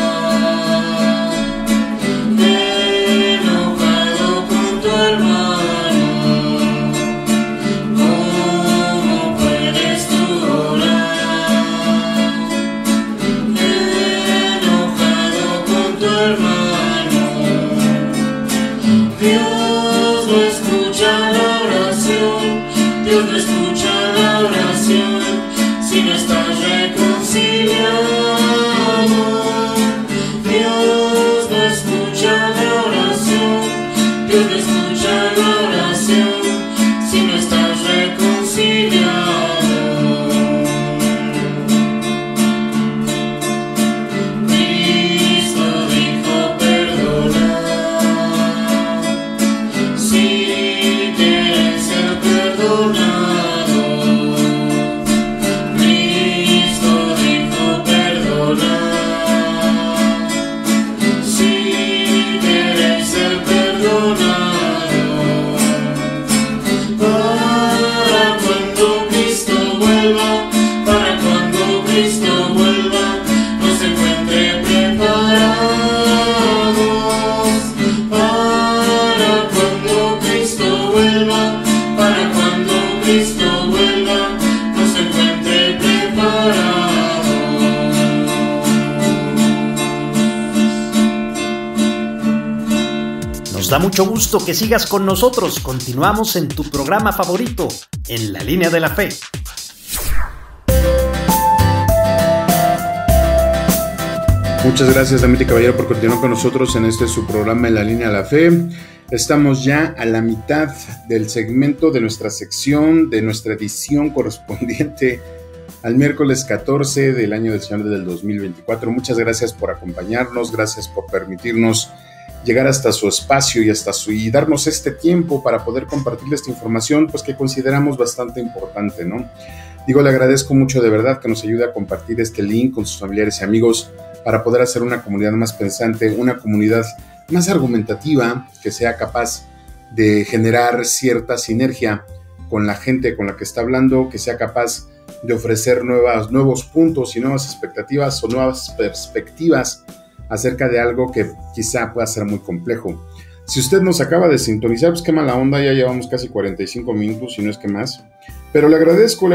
enojado con tu hermano? ¿Cómo puedes tú orar enojado con tu hermano? Dios no escucha la oración, Dios no escucha la oración si no estás reconciliado. Dios no escucha la oración, Dios no escucha la oración si no estás reconciliado. Cristo dijo perdonar si quieres ser perdonado. Cristo dijo perdonar si quieres ser perdonado. Para cuando Cristo vuelva, para cuando Cristo vuelva, nos encuentre preparados. Para cuando Cristo vuelva, para cuando Cristo vuelva, nos encuentre preparados. Nos da mucho gusto que sigas con nosotros. Continuamos en tu programa favorito, En la Línea de la Fe. Muchas gracias, Damita Caballero, por continuar con nosotros en su programa En la Línea de la Fe. Estamos ya a la mitad del segmento de nuestra sección, de nuestra edición correspondiente al miércoles 14 del año del Señor del 2024. Muchas gracias por acompañarnos, gracias por permitirnos llegar hasta su espacio y darnos este tiempo para poder compartirle esta información, pues que consideramos bastante importante, ¿no? Digo, le agradezco mucho de verdad que nos ayude a compartir este link con sus familiares y amigos para poder hacer una comunidad más pensante, una comunidad más argumentativa, que sea capaz de generar cierta sinergia con la gente con la que está hablando, que sea capaz de ofrecer nuevos puntos y nuevas expectativas o nuevas perspectivas acerca de algo que quizá pueda ser muy complejo. Si usted nos acaba de sintonizar, pues qué mala onda, ya llevamos casi 45 minutos, si no es que más. Pero le agradezco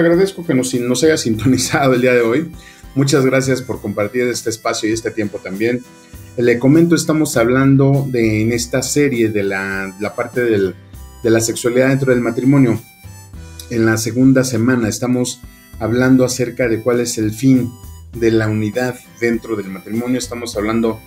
que nos haya sintonizado el día de hoy. Muchas gracias por compartir este espacio y este tiempo también. Le comento, estamos hablando en esta serie de la parte de la sexualidad dentro del matrimonio. En la segunda semana estamos hablando acerca de cuál es el fin de la unidad dentro del matrimonio. Estamos hablando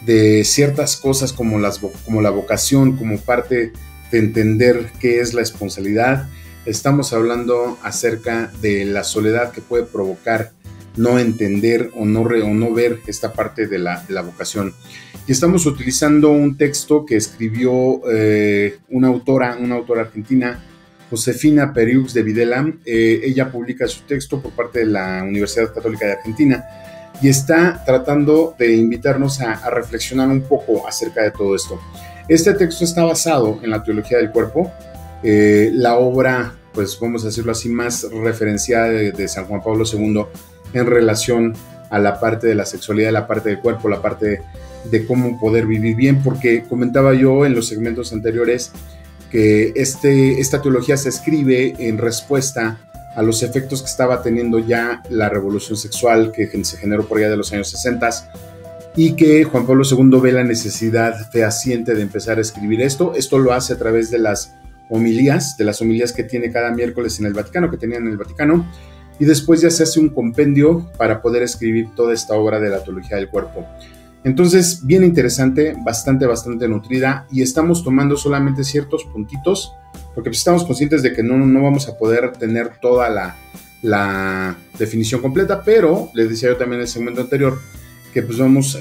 de ciertas cosas como la vocación, como parte de entender qué es la esponsalidad. Estamos hablando acerca de la soledad que puede provocar no entender o no ver esta parte de la vocación. Y estamos utilizando un texto que escribió una autora argentina, Josefina Periux de Videla. Ella publica su texto por parte de la Universidad Católica de Argentina y está tratando de invitarnos a reflexionar un poco acerca de todo esto. Este texto está basado en la teología del cuerpo, la obra, pues vamos a decirlo así, más referenciada de San Juan Pablo II en relación a la parte de la sexualidad, la parte del cuerpo, la parte de cómo poder vivir bien, porque comentaba yo en los segmentos anteriores que esta teología se escribe en respuesta a los efectos que estaba teniendo ya la revolución sexual que se generó por allá de los años 60 y que Juan Pablo II ve la necesidad fehaciente de empezar a escribir esto. Esto lo hace a través de las homilías que tiene cada miércoles en el Vaticano, que tenían en el Vaticano, y después ya se hace un compendio para poder escribir toda esta obra de la teología del cuerpo. Entonces, bien interesante, bastante nutrida, y estamos tomando solamente ciertos puntitos, porque pues estamos conscientes de que no vamos a poder tener toda la definición completa, pero les decía yo también en el segmento anterior que pues vamos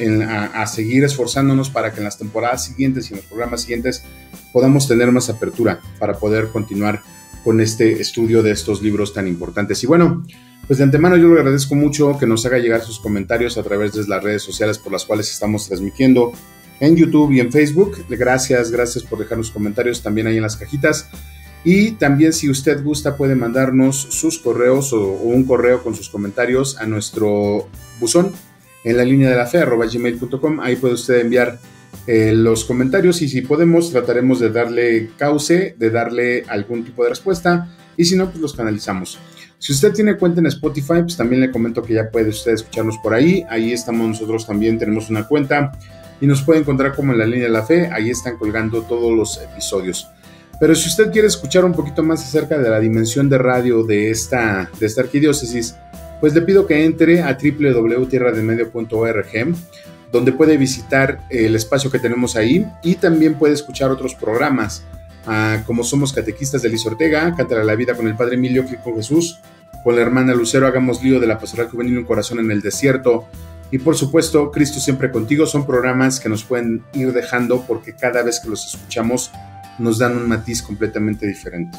a seguir esforzándonos para que en las temporadas siguientes y en los programas siguientes podamos tener más apertura para poder continuar con este estudio de estos libros tan importantes. Y bueno, pues de antemano yo le agradezco mucho que nos haga llegar sus comentarios a través de las redes sociales por las cuales estamos transmitiendo en YouTube y en Facebook. Gracias por dejarnos comentarios también ahí en las cajitas. Y también, si usted gusta, puede mandarnos sus correos o un correo con sus comentarios a nuestro buzón en la línea de la fe @gmail.com. Ahí puede usted enviar los comentarios y si podemos trataremos de darle cauce, de darle algún tipo de respuesta, y si no, pues los canalizamos. Si usted tiene cuenta en Spotify, pues también le comento que ya puede usted escucharnos por ahí. Ahí estamos nosotros también, tenemos una cuenta y nos puede encontrar como en la línea de la fe. Ahí están colgando todos los episodios. Pero si usted quiere escuchar un poquito más acerca de la dimensión de radio de esta arquidiócesis, pues le pido que entre a www.tierrademedio.org, donde puede visitar el espacio que tenemos ahí y también puede escuchar otros programas, como Somos Catequistas de Liz Ortega, Cántale la Vida con el Padre Emilio, Clic con Jesús, con la hermana Lucero, Hagamos Lío de la Pastoral Juvenil Un Corazón en el Desierto, y por supuesto Cristo Siempre Contigo. Son programas que nos pueden ir dejando porque cada vez que los escuchamos nos dan un matiz completamente diferente.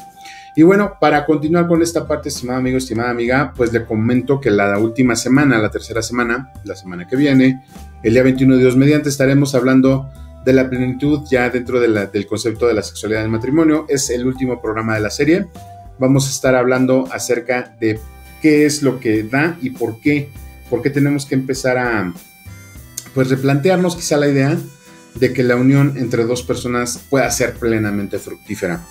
Y bueno, para continuar con esta parte, estimado amigo, estimada amiga, pues le comento que la última semana, la tercera semana, la semana que viene, el día 21 de Dios mediante, estaremos hablando de la plenitud ya dentro del concepto de la sexualidad del matrimonio. Es el último programa de la serie. Vamos a estar hablando acerca de qué es lo que da y por qué tenemos que empezar a pues replantearnos quizá la idea de que la unión entre dos personas pueda ser plenamente fructífera.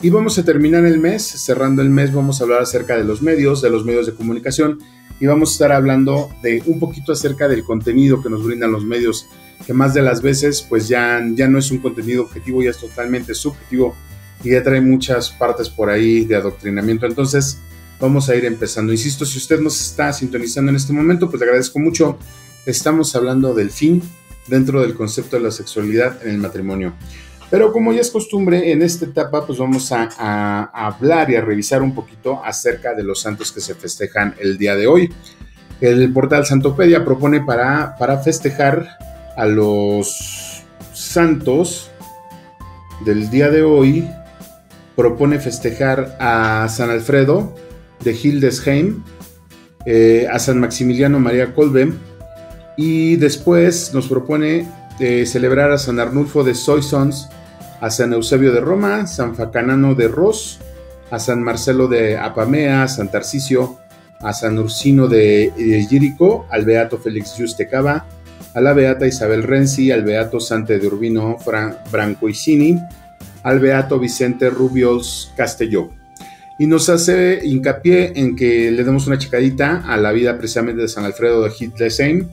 Y vamos a terminar el mes, cerrando el mes vamos a hablar acerca de los medios de comunicación, y vamos a estar hablando de un poquito acerca del contenido que nos brindan los medios, que más de las veces pues ya no es un contenido objetivo, ya es totalmente subjetivo y ya trae muchas partes por ahí de adoctrinamiento. Entonces vamos a ir empezando. Insisto, si usted nos está sintonizando en este momento, pues le agradezco mucho. Estamos hablando del fin dentro del concepto de la sexualidad en el matrimonio. Pero como ya es costumbre, en esta etapa pues vamos a hablar y a revisar un poquito acerca de los santos que se festejan el día de hoy. El portal Santopedia propone para festejar a los santos del día de hoy, propone festejar a San Alfredo de Hildesheim, a San Maximiliano María Kolbe, y después nos propone celebrar a San Arnulfo de Soissons, a San Eusebio de Roma, San Facanano de Ros, a San Marcelo de Apamea, a San Tarcisio, a San Ursino de Gírico, al beato Félix Juste Cava, a la beata Isabel Renzi, al beato Sante de Urbino Brancoicini, al beato Vicente Rubiols Castelló. Y nos hace hincapié en que le demos una checadita a la vida precisamente de San Alfredo de Hildesheim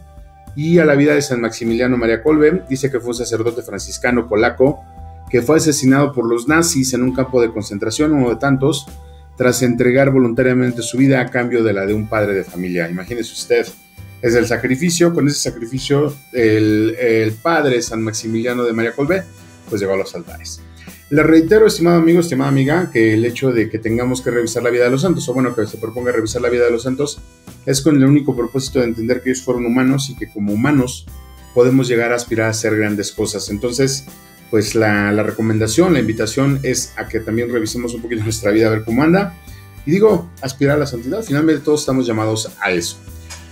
y a la vida de San Maximiliano María Kolbe. Dice que fue un sacerdote franciscano polaco que fue asesinado por los nazis en un campo de concentración, uno de tantos, tras entregar voluntariamente su vida a cambio de la de un padre de familia. Imagínese usted, es el sacrificio. Con ese sacrificio el padre San Maximiliano de María Kolbe pues llegó a los altares. Le reitero, estimado amigo, estimada amiga, que el hecho de que tengamos que revisar la vida de los santos, o bueno, que se proponga revisar la vida de los santos, es con el único propósito de entender que ellos fueron humanos y que como humanos podemos llegar a aspirar a hacer grandes cosas. Entonces, pues la recomendación, la invitación es a que también revisemos un poquito nuestra vida, a ver cómo anda. Y digo, aspirar a la santidad, finalmente todos estamos llamados a eso.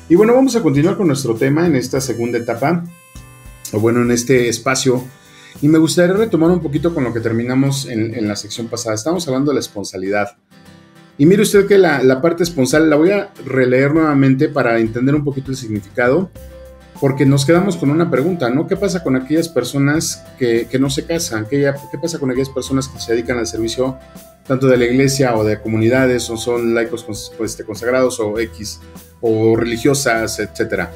Y bueno, vamos a continuar con nuestro tema en esta segunda etapa, o bueno, en este espacio. Y me gustaría retomar un poquito con lo que terminamos en la sección pasada. Estábamos hablando de la esponsalidad. Y mire usted que la parte esponsal la voy a releer nuevamente para entender un poquito el significado, porque nos quedamos con una pregunta, ¿no? ¿Qué pasa con aquellas personas que no se casan? ¿Qué pasa con aquellas personas que se dedican al servicio tanto de la iglesia o de comunidades, o son laicos consagrados o X, o religiosas, etcétera?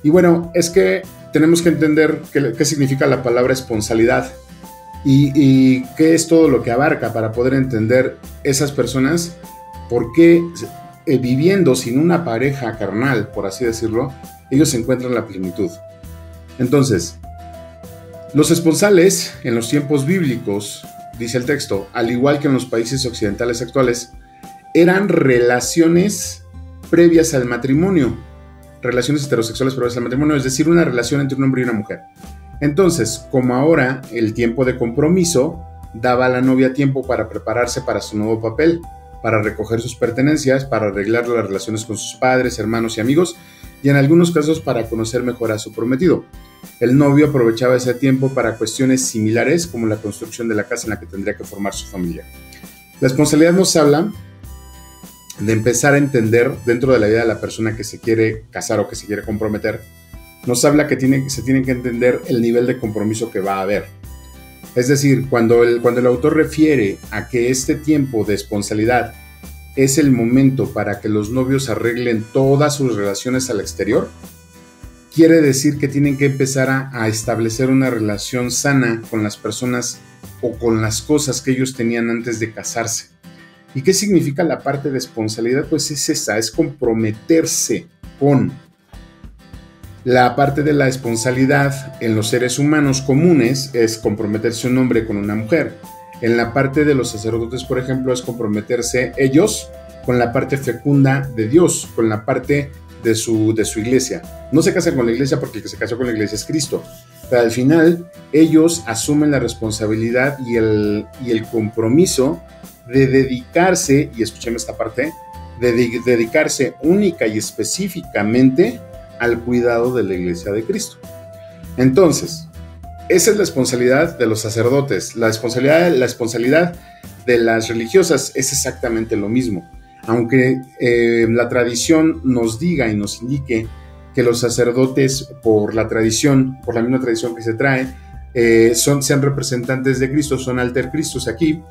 Y bueno, es que tenemos que entender qué significa la palabra esponsalidad y qué es todo lo que abarca para poder entender esas personas, por qué viviendo sin una pareja carnal, por así decirlo, ellos encuentran la plenitud. Entonces, los esponsales en los tiempos bíblicos, dice el texto, al igual que en los países occidentales actuales, eran relaciones previas al matrimonio, relaciones heterosexuales previas al matrimonio, es decir, una relación entre un hombre y una mujer. Entonces, como ahora el tiempo de compromiso daba a la novia tiempo para prepararse para su nuevo papel, para recoger sus pertenencias, para arreglar las relaciones con sus padres, hermanos y amigos, y en algunos casos para conocer mejor a su prometido. El novio aprovechaba ese tiempo para cuestiones similares, como la construcción de la casa en la que tendría que formar su familia. La responsabilidad nos habla de empezar a entender dentro de la vida de la persona que se quiere casar o que se quiere comprometer. Nos habla que se tiene que entender el nivel de compromiso que va a haber. Es decir, cuando el autor refiere a que este tiempo de esponsalidad es el momento para que los novios arreglen todas sus relaciones al exterior, quiere decir que tienen que empezar a establecer una relación sana con las personas o con las cosas que ellos tenían antes de casarse. ¿Y qué significa la parte de esponsalidad? Pues es esa, es comprometerse con. La parte de la esponsalidad en los seres humanos comunes es comprometerse un hombre con una mujer. En la parte de los sacerdotes, por ejemplo, es comprometerse ellos con la parte fecunda de Dios, con la parte de su iglesia. No se casan con la iglesia porque el que se casó con la iglesia es Cristo, pero al final ellos asumen la responsabilidad y el compromiso de dedicarse, y escúcheme esta parte, de dedicarse única y específicamente al cuidado de la iglesia de Cristo. Entonces, esa es la responsabilidad de los sacerdotes. La responsabilidad de las religiosas es exactamente lo mismo. Aunque la tradición nos diga y nos indique que los sacerdotes, por la misma tradición que se trae, sean representantes de Cristo, son alter Cristos aquí,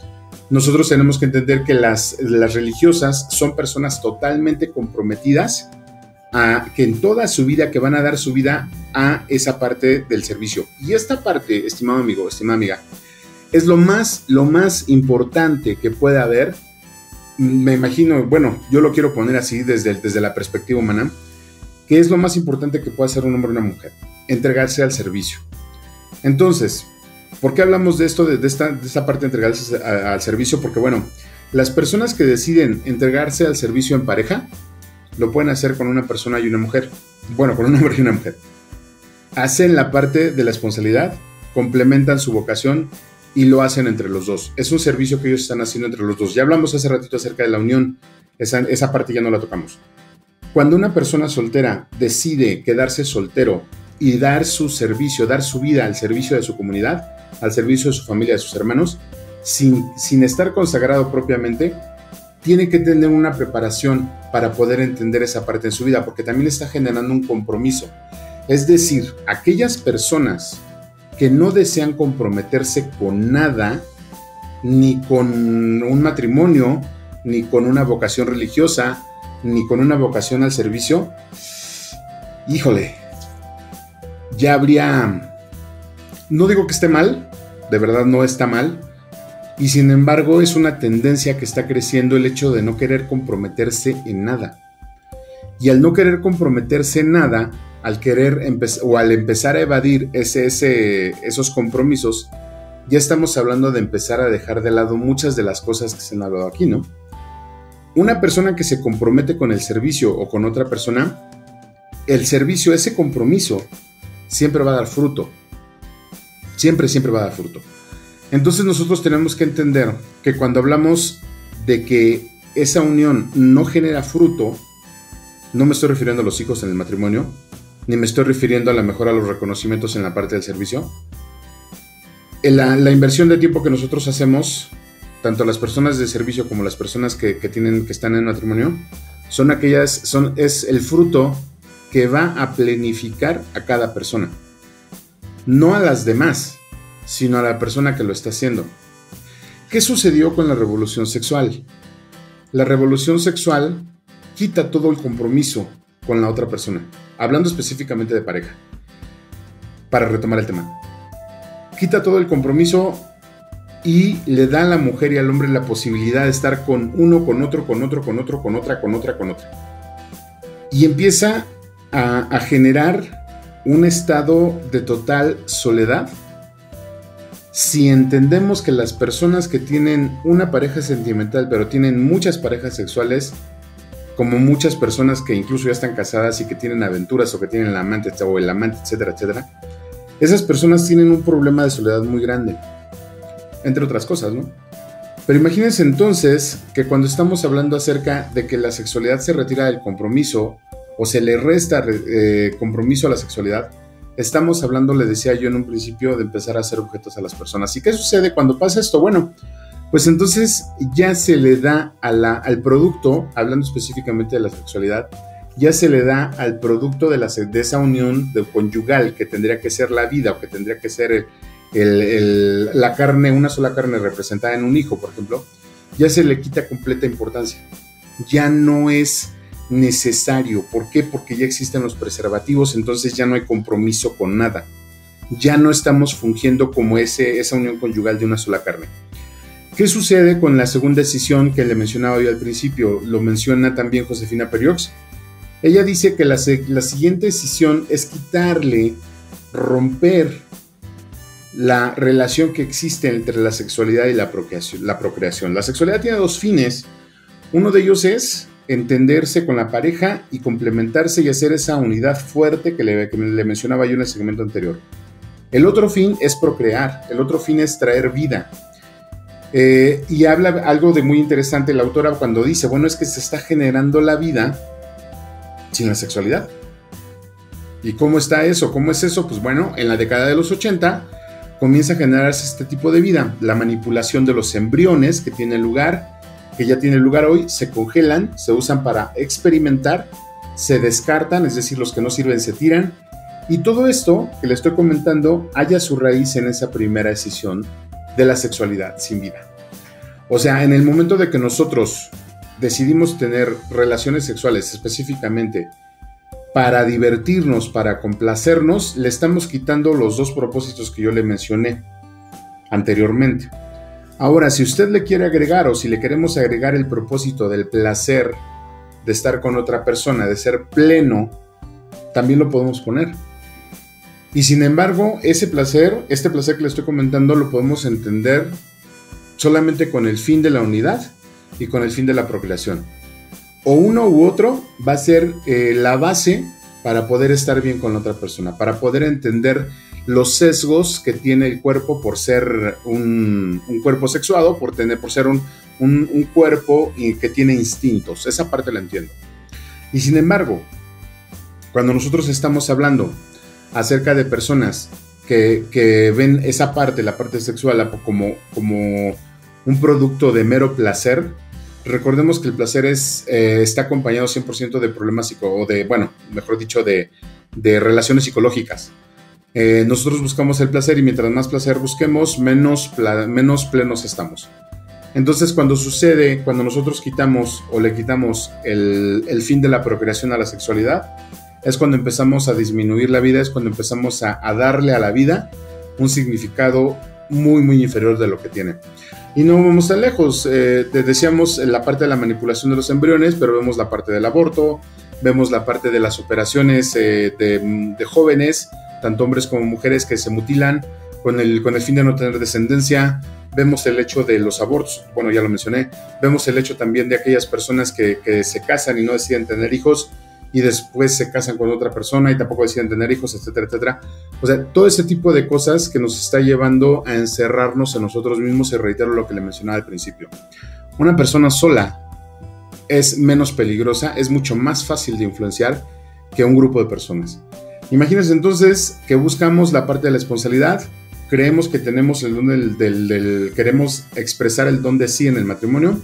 nosotros tenemos que entender que las religiosas son personas totalmente comprometidas que en toda su vida, que van a dar su vida a esa parte del servicio. Y esta parte, estimado amigo, estimada amiga, es lo más importante que puede haber. Me imagino, bueno, yo lo quiero poner así desde la perspectiva humana, que es lo más importante que puede hacer un hombre o una mujer: entregarse al servicio. Entonces, ¿por qué hablamos de esto, de esta parte de entregarse al servicio? Porque, bueno, las personas que deciden entregarse al servicio en pareja lo pueden hacer con una persona y una mujer. Bueno, con un hombre y una mujer. Hacen la parte de la responsabilidad, complementan su vocación y lo hacen entre los dos. Es un servicio que ellos están haciendo entre los dos. Ya hablamos hace ratito acerca de la unión. Esa parte ya no la tocamos. Cuando una persona soltera decide quedarse soltero y dar su servicio, dar su vida al servicio de su comunidad, al servicio de su familia, de sus hermanos, sin estar consagrado propiamente, tiene que tener una preparación para poder entender esa parte en su vida, porque también está generando un compromiso. Es decir, aquellas personas que no desean comprometerse con nada, ni con un matrimonio, ni con una vocación religiosa, ni con una vocación al servicio, híjole, ya habría... No digo que esté mal, de verdad no está mal, y sin embargo es una tendencia que está creciendo el hecho de no querer comprometerse en nada. Y al no querer comprometerse en nada, al empezar a evadir esos compromisos, ya estamos hablando de empezar a dejar de lado muchas de las cosas que se han hablado aquí, ¿no? Una persona que se compromete con el servicio o con otra persona, el servicio, ese compromiso, siempre va a dar fruto. Siempre va a dar fruto. Entonces nosotros tenemos que entender que cuando hablamos de que esa unión no genera fruto, no me estoy refiriendo a los hijos en el matrimonio, ni me estoy refiriendo a lo mejor a los reconocimientos en la parte del servicio. La inversión de tiempo que nosotros hacemos, tanto las personas de servicio como las personas que están en matrimonio, es el fruto que va a planificar a cada persona. No a las demás, sino a la persona que lo está haciendo. ¿Qué sucedió con la revolución sexual? La revolución sexual quita todo el compromiso con la otra persona, hablando específicamente de pareja, para retomar el tema. Quita todo el compromiso y le da a la mujer y al hombre la posibilidad de estar con uno, con otro, con otro, con otro, con otra, con otra, con otra. Y empieza a generar un estado de total soledad. Si entendemos que las personas que tienen una pareja sentimental, pero tienen muchas parejas sexuales, como muchas personas que incluso ya están casadas y que tienen aventuras o que tienen el amante o el amante, etcétera, etcétera, esas personas tienen un problema de soledad muy grande, entre otras cosas, ¿no? Pero imagínense entonces que cuando estamos hablando acerca de que la sexualidad se retira del compromiso o se le resta compromiso a la sexualidad, estamos hablando, le decía yo en un principio, de empezar a hacer objetos a las personas. ¿Y qué sucede cuando pasa esto? Bueno, pues entonces ya se le da al producto, hablando específicamente de la sexualidad, ya se le da al producto de esa unión conyugal que tendría que ser la vida o que tendría que ser la carne, una sola carne representada en un hijo, por ejemplo, ya se le quita completa importancia. Ya no es necesario. ¿Por qué? Porque ya existen los preservativos, entonces ya no hay compromiso con nada. Ya no estamos fungiendo como esa unión conyugal de una sola carne. ¿Qué sucede con la segunda decisión que le mencionaba yo al principio? Lo menciona también Josefina Periox. Ella dice que la siguiente decisión es romper la relación que existe entre la sexualidad y la procreación. La sexualidad tiene dos fines. Uno de ellos es entenderse con la pareja y complementarse y hacer esa unidad fuerte que le mencionaba yo en el segmento anterior. El otro fin es procrear, el otro fin es traer vida. Y habla algo de muy interesante la autora cuando dice, bueno, es que se está generando la vida sin la sexualidad. ¿Y cómo está eso? ¿Cómo es eso? Pues bueno, en la década de los 80 comienza a generarse este tipo de vida. La manipulación de los embriones que ya tiene lugar hoy, se congelan, se usan para experimentar, se descartan, es decir, los que no sirven se tiran, y todo esto que le estoy comentando halla su raíz en esa primera decisión de la sexualidad sin vida. O sea, en el momento de que nosotros decidimos tener relaciones sexuales específicamente para divertirnos, para complacernos, le estamos quitando los dos propósitos que yo le mencioné anteriormente. Ahora, si usted le quiere agregar o si le queremos agregar el propósito del placer, de estar con otra persona, de ser pleno, también lo podemos poner. Y sin embargo, este placer que le estoy comentando, lo podemos entender solamente con el fin de la unidad y con el fin de la procreación. O uno u otro va a ser la base para poder estar bien con la otra persona, para poder entender los sesgos que tiene el cuerpo por ser un cuerpo sexuado, por ser un cuerpo que tiene instintos. Esa parte la entiendo. Y sin embargo, cuando nosotros estamos hablando acerca de personas que ven esa parte, la parte sexual, como un producto de mero placer, recordemos que el placer está acompañado 100% de problemas de relaciones psicológicas. Nosotros buscamos el placer y mientras más placer busquemos, menos plenos estamos. Entonces, cuando nosotros le quitamos el fin de la procreación a la sexualidad, es cuando empezamos a disminuir la vida, es cuando empezamos a darle a la vida un significado muy, muy inferior de lo que tiene. Y no vamos tan lejos. Decíamos la parte de la manipulación de los embriones, pero vemos la parte del aborto, vemos la parte de las operaciones de jóvenes, tanto hombres como mujeres, que se mutilan con el fin de no tener descendencia. Vemos el hecho de los abortos, bueno, ya lo mencioné. Vemos el hecho también de aquellas personas que se casan y no deciden tener hijos y después se casan con otra persona y tampoco deciden tener hijos, etcétera, etcétera. O sea, todo ese tipo de cosas que nos está llevando a encerrarnos en nosotros mismos, y reitero lo que le mencionaba al principio. Una persona sola es menos peligrosa, es mucho más fácil de influenciar que un grupo de personas. Imagínense entonces que buscamos la parte de la esponsalidad, creemos que tenemos el don queremos expresar el don de sí en el matrimonio,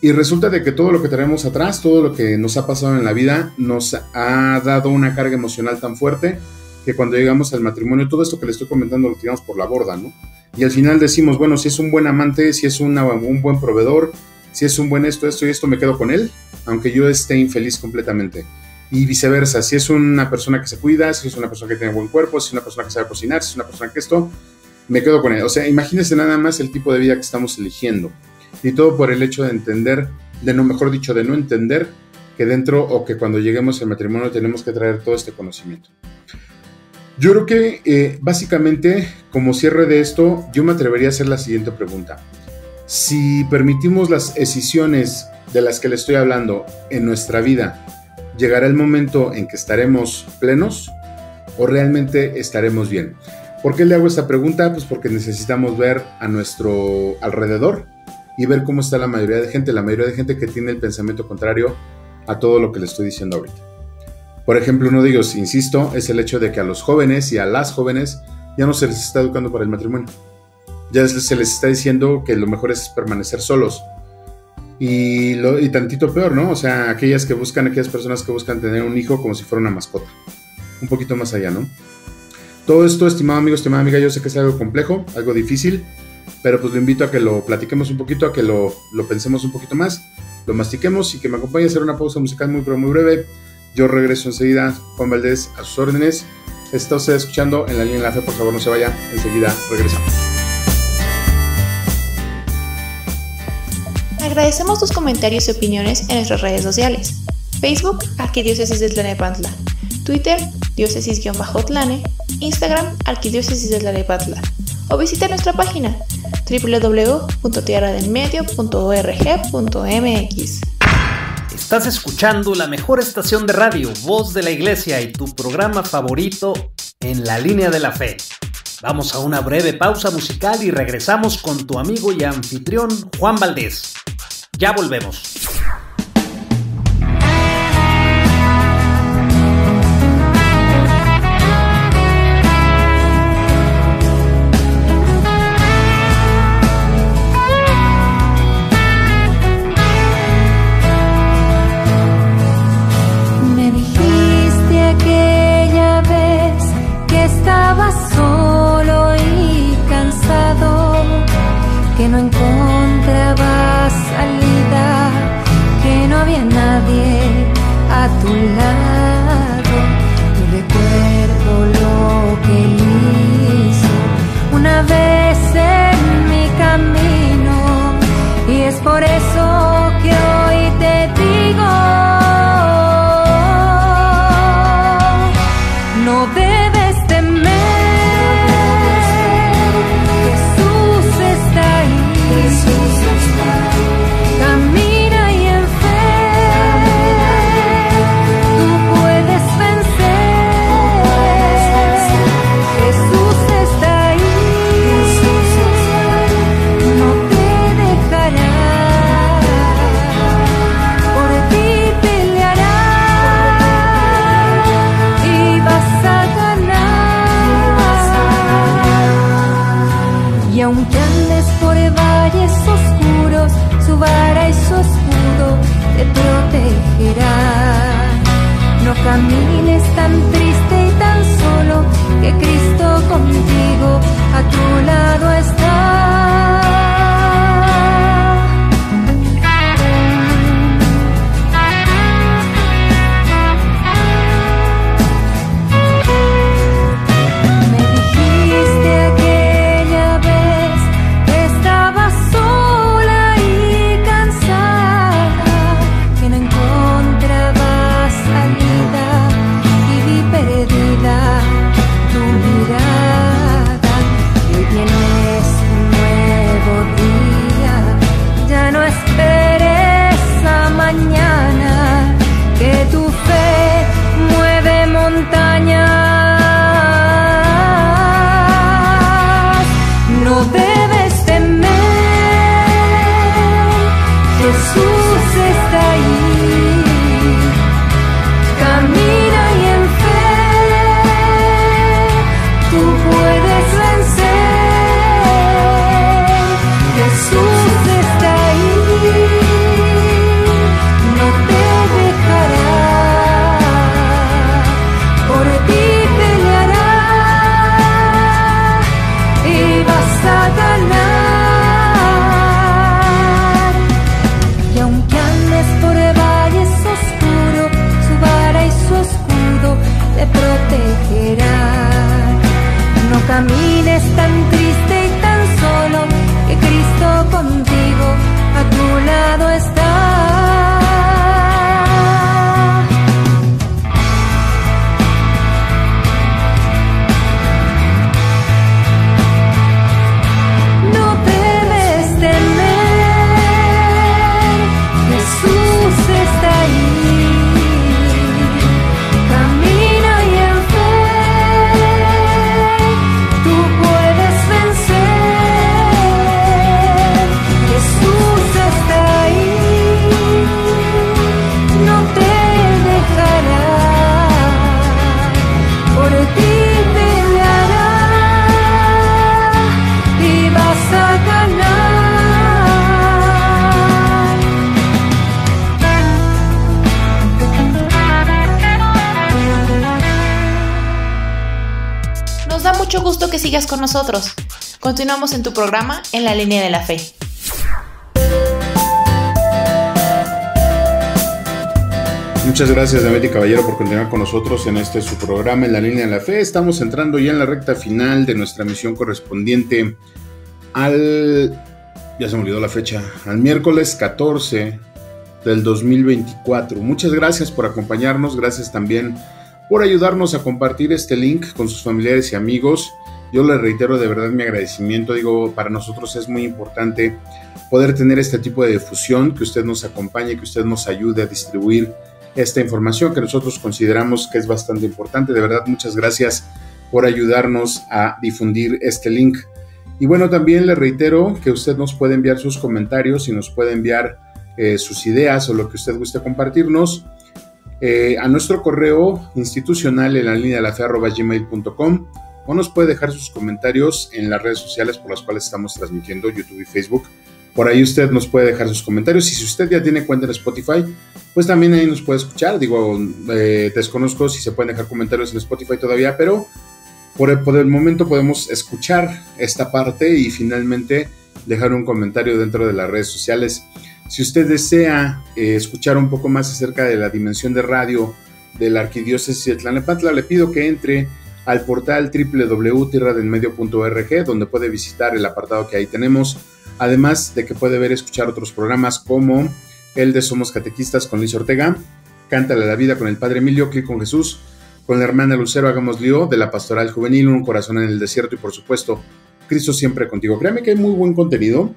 y resulta de que todo lo que tenemos atrás, todo lo que nos ha pasado en la vida, nos ha dado una carga emocional tan fuerte que cuando llegamos al matrimonio, todo esto que le estoy comentando lo tiramos por la borda, ¿no? Y al final decimos, bueno, si es un buen amante, si es un buen proveedor, si es un buen esto y esto, me quedo con él, aunque yo esté infeliz completamente. Y viceversa, si es una persona que se cuida, si es una persona que tiene buen cuerpo, si es una persona que sabe cocinar, si es una persona que esto, me quedo con él. O sea, imagínense nada más el tipo de vida que estamos eligiendo. Y todo por el hecho de entender, de no entender que dentro o que cuando lleguemos al matrimonio tenemos que traer todo este conocimiento. Yo creo que básicamente, como cierre de esto, yo me atrevería a hacer la siguiente pregunta. Si permitimos las escisiones de las que le estoy hablando en nuestra vida, ¿llegará el momento en que estaremos plenos o realmente estaremos bien? ¿Por qué le hago esta pregunta? Pues porque necesitamos ver a nuestro alrededor y ver cómo está la mayoría de gente que tiene el pensamiento contrario a todo lo que le estoy diciendo ahorita. Por ejemplo, uno de ellos, insisto, es el hecho de que a los jóvenes y a las jóvenes ya no se les está educando para el matrimonio. Ya se les está diciendo que lo mejor es permanecer solos. Y tantito peor, ¿no? O sea, aquellas personas que buscan tener un hijo como si fuera una mascota. Un poquito más allá, ¿no? Todo esto, estimado amigo, estimada amiga, yo sé que es algo complejo, algo difícil, pero pues lo invito a que lo platiquemos un poquito, a que lo pensemos un poquito más, lo mastiquemos y que me acompañe a hacer una pausa musical muy pero muy breve. Yo regreso enseguida. Juan Valdés, a sus órdenes. Está usted escuchando En la Línea de la Fe, por favor no se vaya, enseguida regresamos. Agradecemos tus comentarios y opiniones en nuestras redes sociales. Facebook, Arquidiócesis de Tlalnepantla. Twitter, diócesis-tlane. Instagram, Arquidiócesis de Tlalnepantla. O visita nuestra página www.tierradelmedio.org.mx. Estás escuchando la mejor estación de radio, Voz de la Iglesia, y tu programa favorito, En la Línea de la Fe. Vamos a una breve pausa musical y regresamos con tu amigo y anfitrión Juan Valdés. Ya volvemos. Me dijiste aquella vez que estaba solo y cansado, que no encontraba salida, que no había nadie a tu lado. Y recuerdo lo que él hizo una vez en mi camino, y es por eso que hoy te digo: no debes temer, Jesús está ahí. Camina y en fe tú puedes vencer. Jesús está ahí, no te dejará, por ti peleará y vas a ganar. Y aunque andes por valles oscuros, su vara y su escudo te protegerá. No camines tan triste y tan solo, que Cristo contigo a tu lado está. Me dijiste aquella vez que estaba sola y cansada, que no encontraba salida y vi perdida tu mirada. gusto que sigas con nosotros. Continuamos en tu programa En la Línea de la Fe. Muchas gracias, David Caballero, por continuar con nosotros en su programa En la Línea de la Fe. Estamos entrando ya en la recta final de nuestra misión correspondiente ya se me olvidó la fecha, al miércoles 14 del 2024. Muchas gracias por acompañarnos, gracias también por ayudarnos a compartir este link con sus familiares y amigos. Yo les reitero de verdad mi agradecimiento. Para nosotros es muy importante poder tener este tipo de difusión, que usted nos acompañe, que usted nos ayude a distribuir esta información que nosotros consideramos que es bastante importante. De verdad, muchas gracias por ayudarnos a difundir este link. Y bueno, también le reitero que usted nos puede enviar sus comentarios y nos puede enviar sus ideas o lo que usted guste compartirnos a nuestro correo institucional en la línea de la fe@gmail.com, o nos puede dejar sus comentarios en las redes sociales por las cuales estamos transmitiendo, YouTube y Facebook. Por ahí usted nos puede dejar sus comentarios, y si usted ya tiene cuenta en Spotify, pues también ahí nos puede escuchar. Desconozco si se pueden dejar comentarios en Spotify todavía, pero por el momento podemos escuchar esta parte y finalmente dejar un comentario dentro de las redes sociales. Si usted desea escuchar un poco más acerca de la dimensión de radio de la Arquidiócesis de Tlalnepantla, le pido que entre al portal www.tierradelmedio.org, donde puede visitar el apartado que ahí tenemos, además de que puede ver y escuchar otros programas como el de Somos Catequistas con Luis Ortega, Cántale la Vida con el Padre Emilio, Clic con Jesús, con la hermana Lucero Hagamos Lío, de la Pastoral Juvenil, Un Corazón en el Desierto, y por supuesto, Cristo Siempre Contigo. Créame que hay muy buen contenido,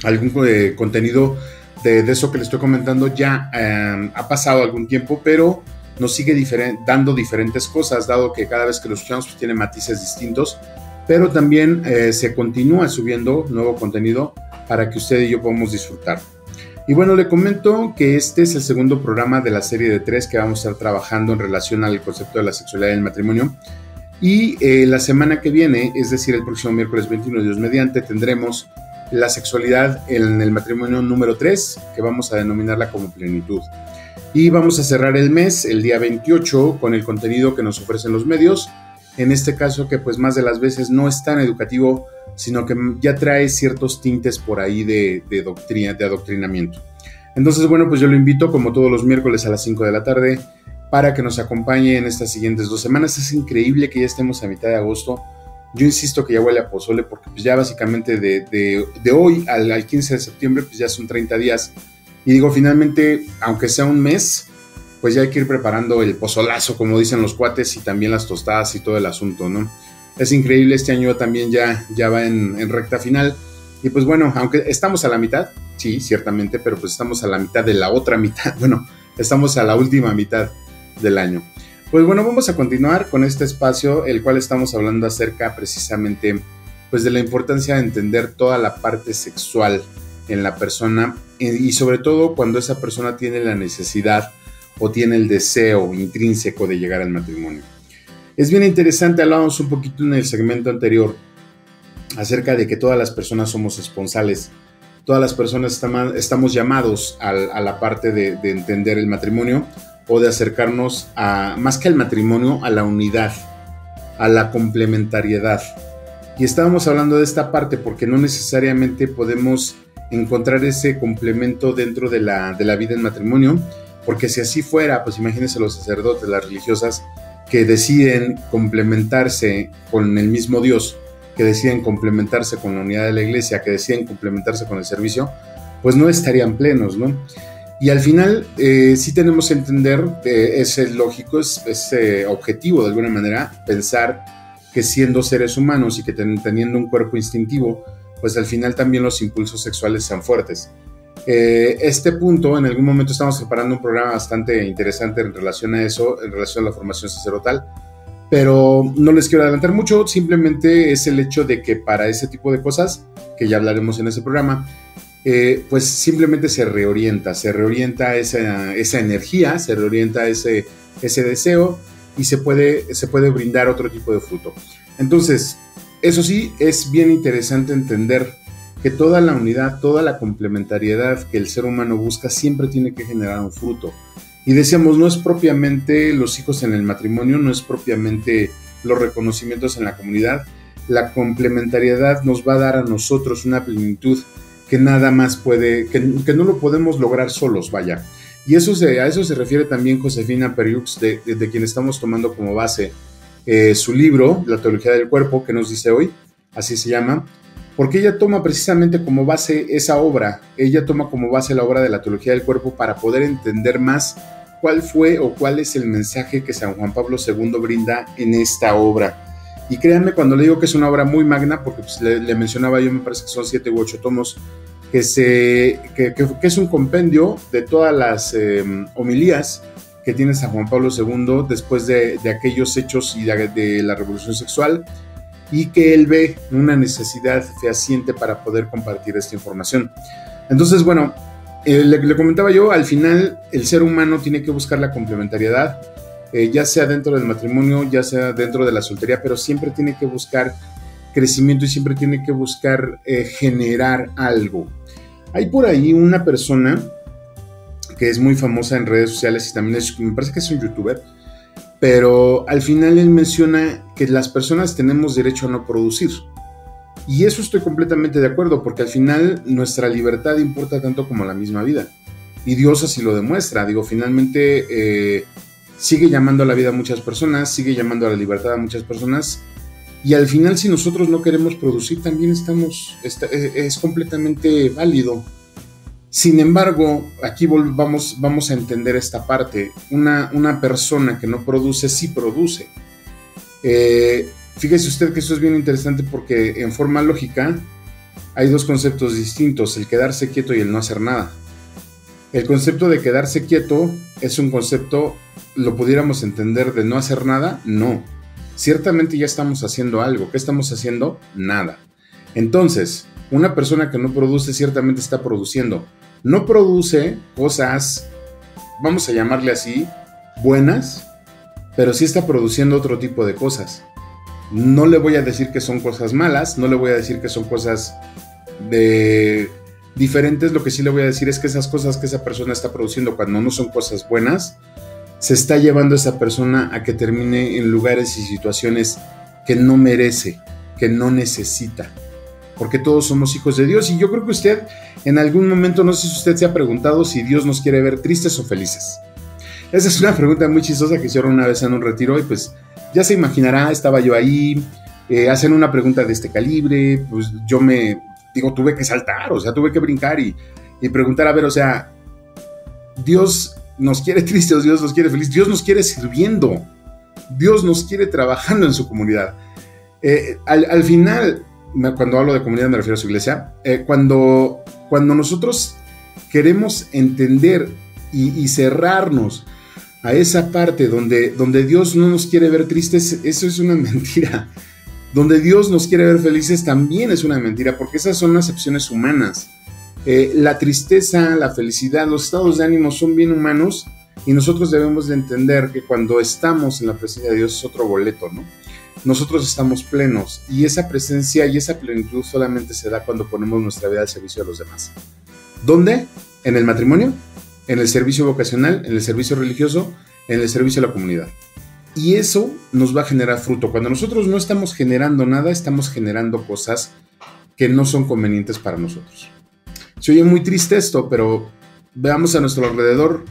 algún contenido de eso que le estoy comentando ya ha pasado algún tiempo, pero nos sigue dando diferentes cosas, dado que cada vez que lo escuchamos pues tiene matices distintos, pero también se continúa subiendo nuevo contenido para que usted y yo podamos disfrutar. Y bueno, le comento que este es el segundo programa de la serie de 3 que vamos a estar trabajando en relación al concepto de la sexualidad y el matrimonio. Y la semana que viene, es decir, el próximo miércoles 21, Dios mediante, tendremos la sexualidad en el matrimonio número 3, que vamos a denominarla como plenitud. Y vamos a cerrar el mes, el día 28, con el contenido que nos ofrecen los medios. En este caso, que pues más de las veces no es tan educativo, sino que ya trae ciertos tintes por ahí de doctrina, de adoctrinamiento. Entonces, bueno, pues yo lo invito como todos los miércoles a las 5 de la tarde para que nos acompañe en estas siguientes 2 semanas. Es increíble que ya estemos a mitad de agosto. Yo insisto que ya huele a pozole, porque pues ya básicamente de hoy al 15 de septiembre pues ya son 30 días. Y digo, finalmente, aunque sea un mes, pues ya hay que ir preparando el pozolazo, como dicen los cuates, y también las tostadas y todo el asunto, ¿no? Es increíble, este año también ya va en recta final. Y pues bueno, aunque estamos a la mitad, sí, ciertamente, pero pues estamos a la mitad de la otra mitad. Bueno, estamos a la última mitad del año. Pues bueno, vamos a continuar con este espacio, el cual estamos hablando acerca precisamente pues de la importancia de entender toda la parte sexual en la persona, y sobre todo cuando esa persona tiene la necesidad o tiene el deseo intrínseco de llegar al matrimonio. Es bien interesante, hablábamos un poquito en el segmento anterior acerca de que todas las personas somos esponsales. Todas las personas estamos llamados a la parte de entender el matrimonio, o de acercarnos más que al matrimonio, a la unidad, a la complementariedad. Y estábamos hablando de esta parte porque no necesariamente podemos encontrar ese complemento dentro de la vida en matrimonio, porque si así fuera, pues imagínense los sacerdotes, las religiosas, que deciden complementarse con el mismo Dios, que deciden complementarse con la unidad de la iglesia, que deciden complementarse con el servicio, pues no estarían plenos, ¿no? Y al final sí tenemos que entender, es lógico, es objetivo de alguna manera, pensar que siendo seres humanos y que teniendo un cuerpo instintivo, pues al final también los impulsos sexuales sean fuertes. Este punto, en algún momento estamos preparando un programa bastante interesante en relación a eso, en relación a la formación sacerdotal, pero no les quiero adelantar mucho, simplemente es el hecho de que para ese tipo de cosas, que ya hablaremos en ese programa, pues simplemente se reorienta esa energía, se reorienta ese deseo, y se puede brindar otro tipo de fruto. Entonces, eso sí, es bien interesante entender que toda la unidad, toda la complementariedad que el ser humano busca siempre tiene que generar un fruto. Y decíamos, no es propiamente los hijos en el matrimonio, no es propiamente los reconocimientos en la comunidad, la complementariedad nos va a dar a nosotros una plenitud que nada más puede, que no lo podemos lograr solos, vaya. Y a eso se refiere también Josefina Perriux, de quien estamos tomando como base su libro, La Teología del Cuerpo, que nos dice hoy, así se llama, porque ella toma precisamente como base esa obra, ella toma como base la obra de la Teología del Cuerpo para poder entender más cuál fue o cuál es el mensaje que San Juan Pablo II brinda en esta obra. Y créanme cuando le digo que es una obra muy magna, porque pues le mencionaba yo, me parece que son 7 u 8 tomos, que es un compendio de todas las homilías que tiene San Juan Pablo II después de aquellos hechos y de la revolución sexual, y que él ve una necesidad fehaciente para poder compartir esta información. Entonces, bueno, le comentaba yo, al final el ser humano tiene que buscar la complementariedad, ya sea dentro del matrimonio, ya sea dentro de la soltería, pero siempre tiene que buscar crecimiento y siempre tiene que buscar generar algo. Hay por ahí una persona que es muy famosa en redes sociales y también me parece que es un youtuber, pero al final él menciona que las personas tenemos derecho a no producir. Y eso estoy completamente de acuerdo, porque al final nuestra libertad importa tanto como la misma vida. Y Dios así lo demuestra. Digo, finalmente sigue llamando a la vida a muchas personas, sigue llamando a la libertad a muchas personas. Y al final, si nosotros no queremos producir, también es completamente válido. Sin embargo, aquí vamos a entender esta parte. Una persona que no produce, sí produce. Fíjese usted que esto es bien interesante porque en forma lógica hay dos conceptos distintos, el quedarse quieto y el no hacer nada. El concepto de quedarse quieto es un concepto, ¿lo pudiéramos entender de no hacer nada? No. Ciertamente ya estamos haciendo algo. ¿Qué estamos haciendo? Nada. Entonces, una persona que no produce ciertamente está produciendo. No produce cosas, vamos a llamarle así, buenas, pero sí está produciendo otro tipo de cosas. No le voy a decir que son cosas malas, no le voy a decir que son cosas diferentes, lo que sí le voy a decir es que esas cosas que esa persona está produciendo cuando no son cosas buenas, se está llevando a esa persona a que termine en lugares y situaciones que no merece, que no necesita, porque todos somos hijos de Dios. Y yo creo que usted en algún momento, no sé si usted se ha preguntado si Dios nos quiere ver tristes o felices. Esa es una pregunta muy chistosa que hicieron una vez en un retiro y pues ya se imaginará, estaba yo ahí, hacen una pregunta de este calibre, pues yo tuve que saltar, o sea, tuve que brincar y preguntar, a ver, o sea, Dios nos quiere tristes, Dios nos quiere felices, Dios nos quiere sirviendo, Dios nos quiere trabajando en su comunidad. Al final, cuando hablo de comunidad me refiero a su iglesia, cuando nosotros queremos entender y cerrarnos a esa parte donde Dios no nos quiere ver tristes, eso es una mentira. Donde Dios nos quiere ver felices también es una mentira, porque esas son acepciones humanas. La tristeza, la felicidad, los estados de ánimo son bien humanos y nosotros debemos de entender que cuando estamos en la presencia de Dios es otro boleto, ¿no? Nosotros estamos plenos y esa presencia y esa plenitud solamente se da cuando ponemos nuestra vida al servicio de los demás. ¿Dónde? ¿En el matrimonio? ¿En el servicio vocacional? ¿En el servicio religioso? ¿En el servicio a la comunidad? Y eso nos va a generar fruto. Cuando nosotros no estamos generando nada, estamos generando cosas que no son convenientes para nosotros. Se oye muy triste esto, pero veamos a nuestro alrededor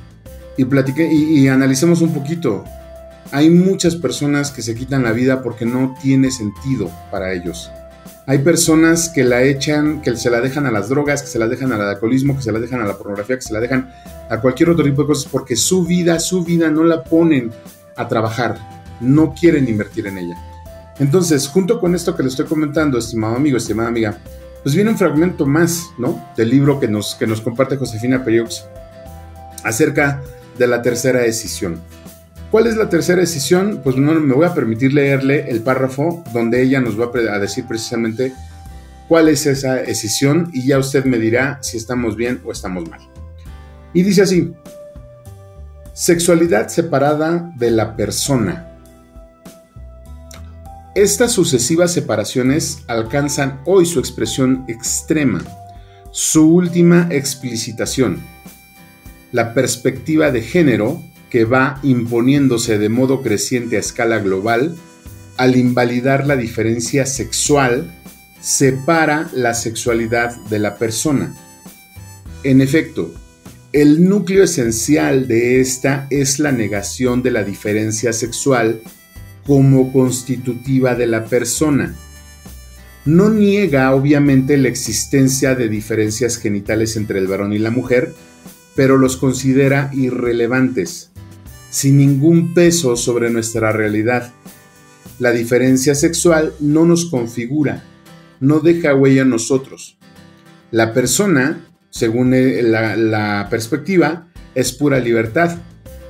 y analicemos un poquito. Hay muchas personas que se quitan la vida porque no tiene sentido para ellos. Hay personas que se la dejan a las drogas, que se la dejan al alcoholismo, que se la dejan a la pornografía, que se la dejan a cualquier otro tipo de cosas porque su vida no la ponen a trabajar, no quieren invertir en ella. Entonces, junto con esto que le estoy comentando, estimado amigo, estimada amiga, pues viene un fragmento más, ¿no?, del libro que nos comparte Josefina Perriux acerca de la tercera decisión. ¿Cuál es la tercera decisión? Pues no me voy a permitir leerle el párrafo donde ella nos va a decir precisamente cuál es esa decisión y ya usted me dirá si estamos bien o estamos mal. Y dice así: sexualidad separada de la persona. Estas sucesivas separaciones alcanzan hoy su expresión extrema, su última explicitación, la perspectiva de género que va imponiéndose de modo creciente a escala global al invalidar la diferencia sexual, separa la sexualidad de la persona. En efecto, el núcleo esencial de esta es la negación de la diferencia sexual como constitutiva de la persona. No niega, obviamente, la existencia de diferencias genitales entre el varón y la mujer, pero los considera irrelevantes, sin ningún peso sobre nuestra realidad. La diferencia sexual no nos configura, no deja huella en nosotros. La persona, según la perspectiva, es pura libertad,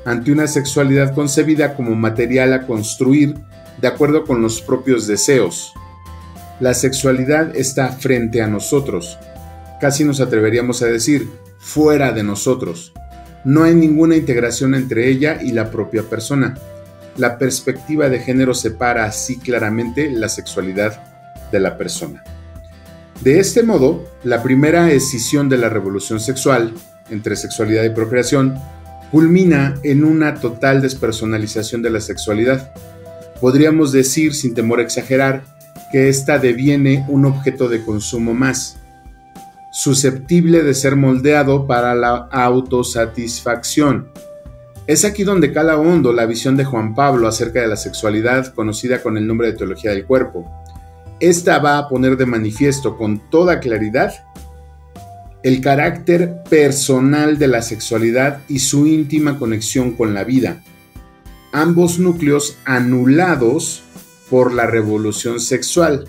ante una sexualidad concebida como material a construir de acuerdo con los propios deseos. La sexualidad está frente a nosotros, casi nos atreveríamos a decir, fuera de nosotros. No hay ninguna integración entre ella y la propia persona. La perspectiva de género separa así claramente la sexualidad de la persona. De este modo, la primera escisión de la revolución sexual, entre sexualidad y procreación, culmina en una total despersonalización de la sexualidad. Podríamos decir, sin temor a exagerar, que ésta deviene un objeto de consumo más, susceptible de ser moldeado para la autosatisfacción. Es aquí donde cala hondo la visión de Juan Pablo acerca de la sexualidad, conocida con el nombre de teología del cuerpo. Esta va a poner de manifiesto con toda claridad el carácter personal de la sexualidad y su íntima conexión con la vida, ambos núcleos anulados por la revolución sexual,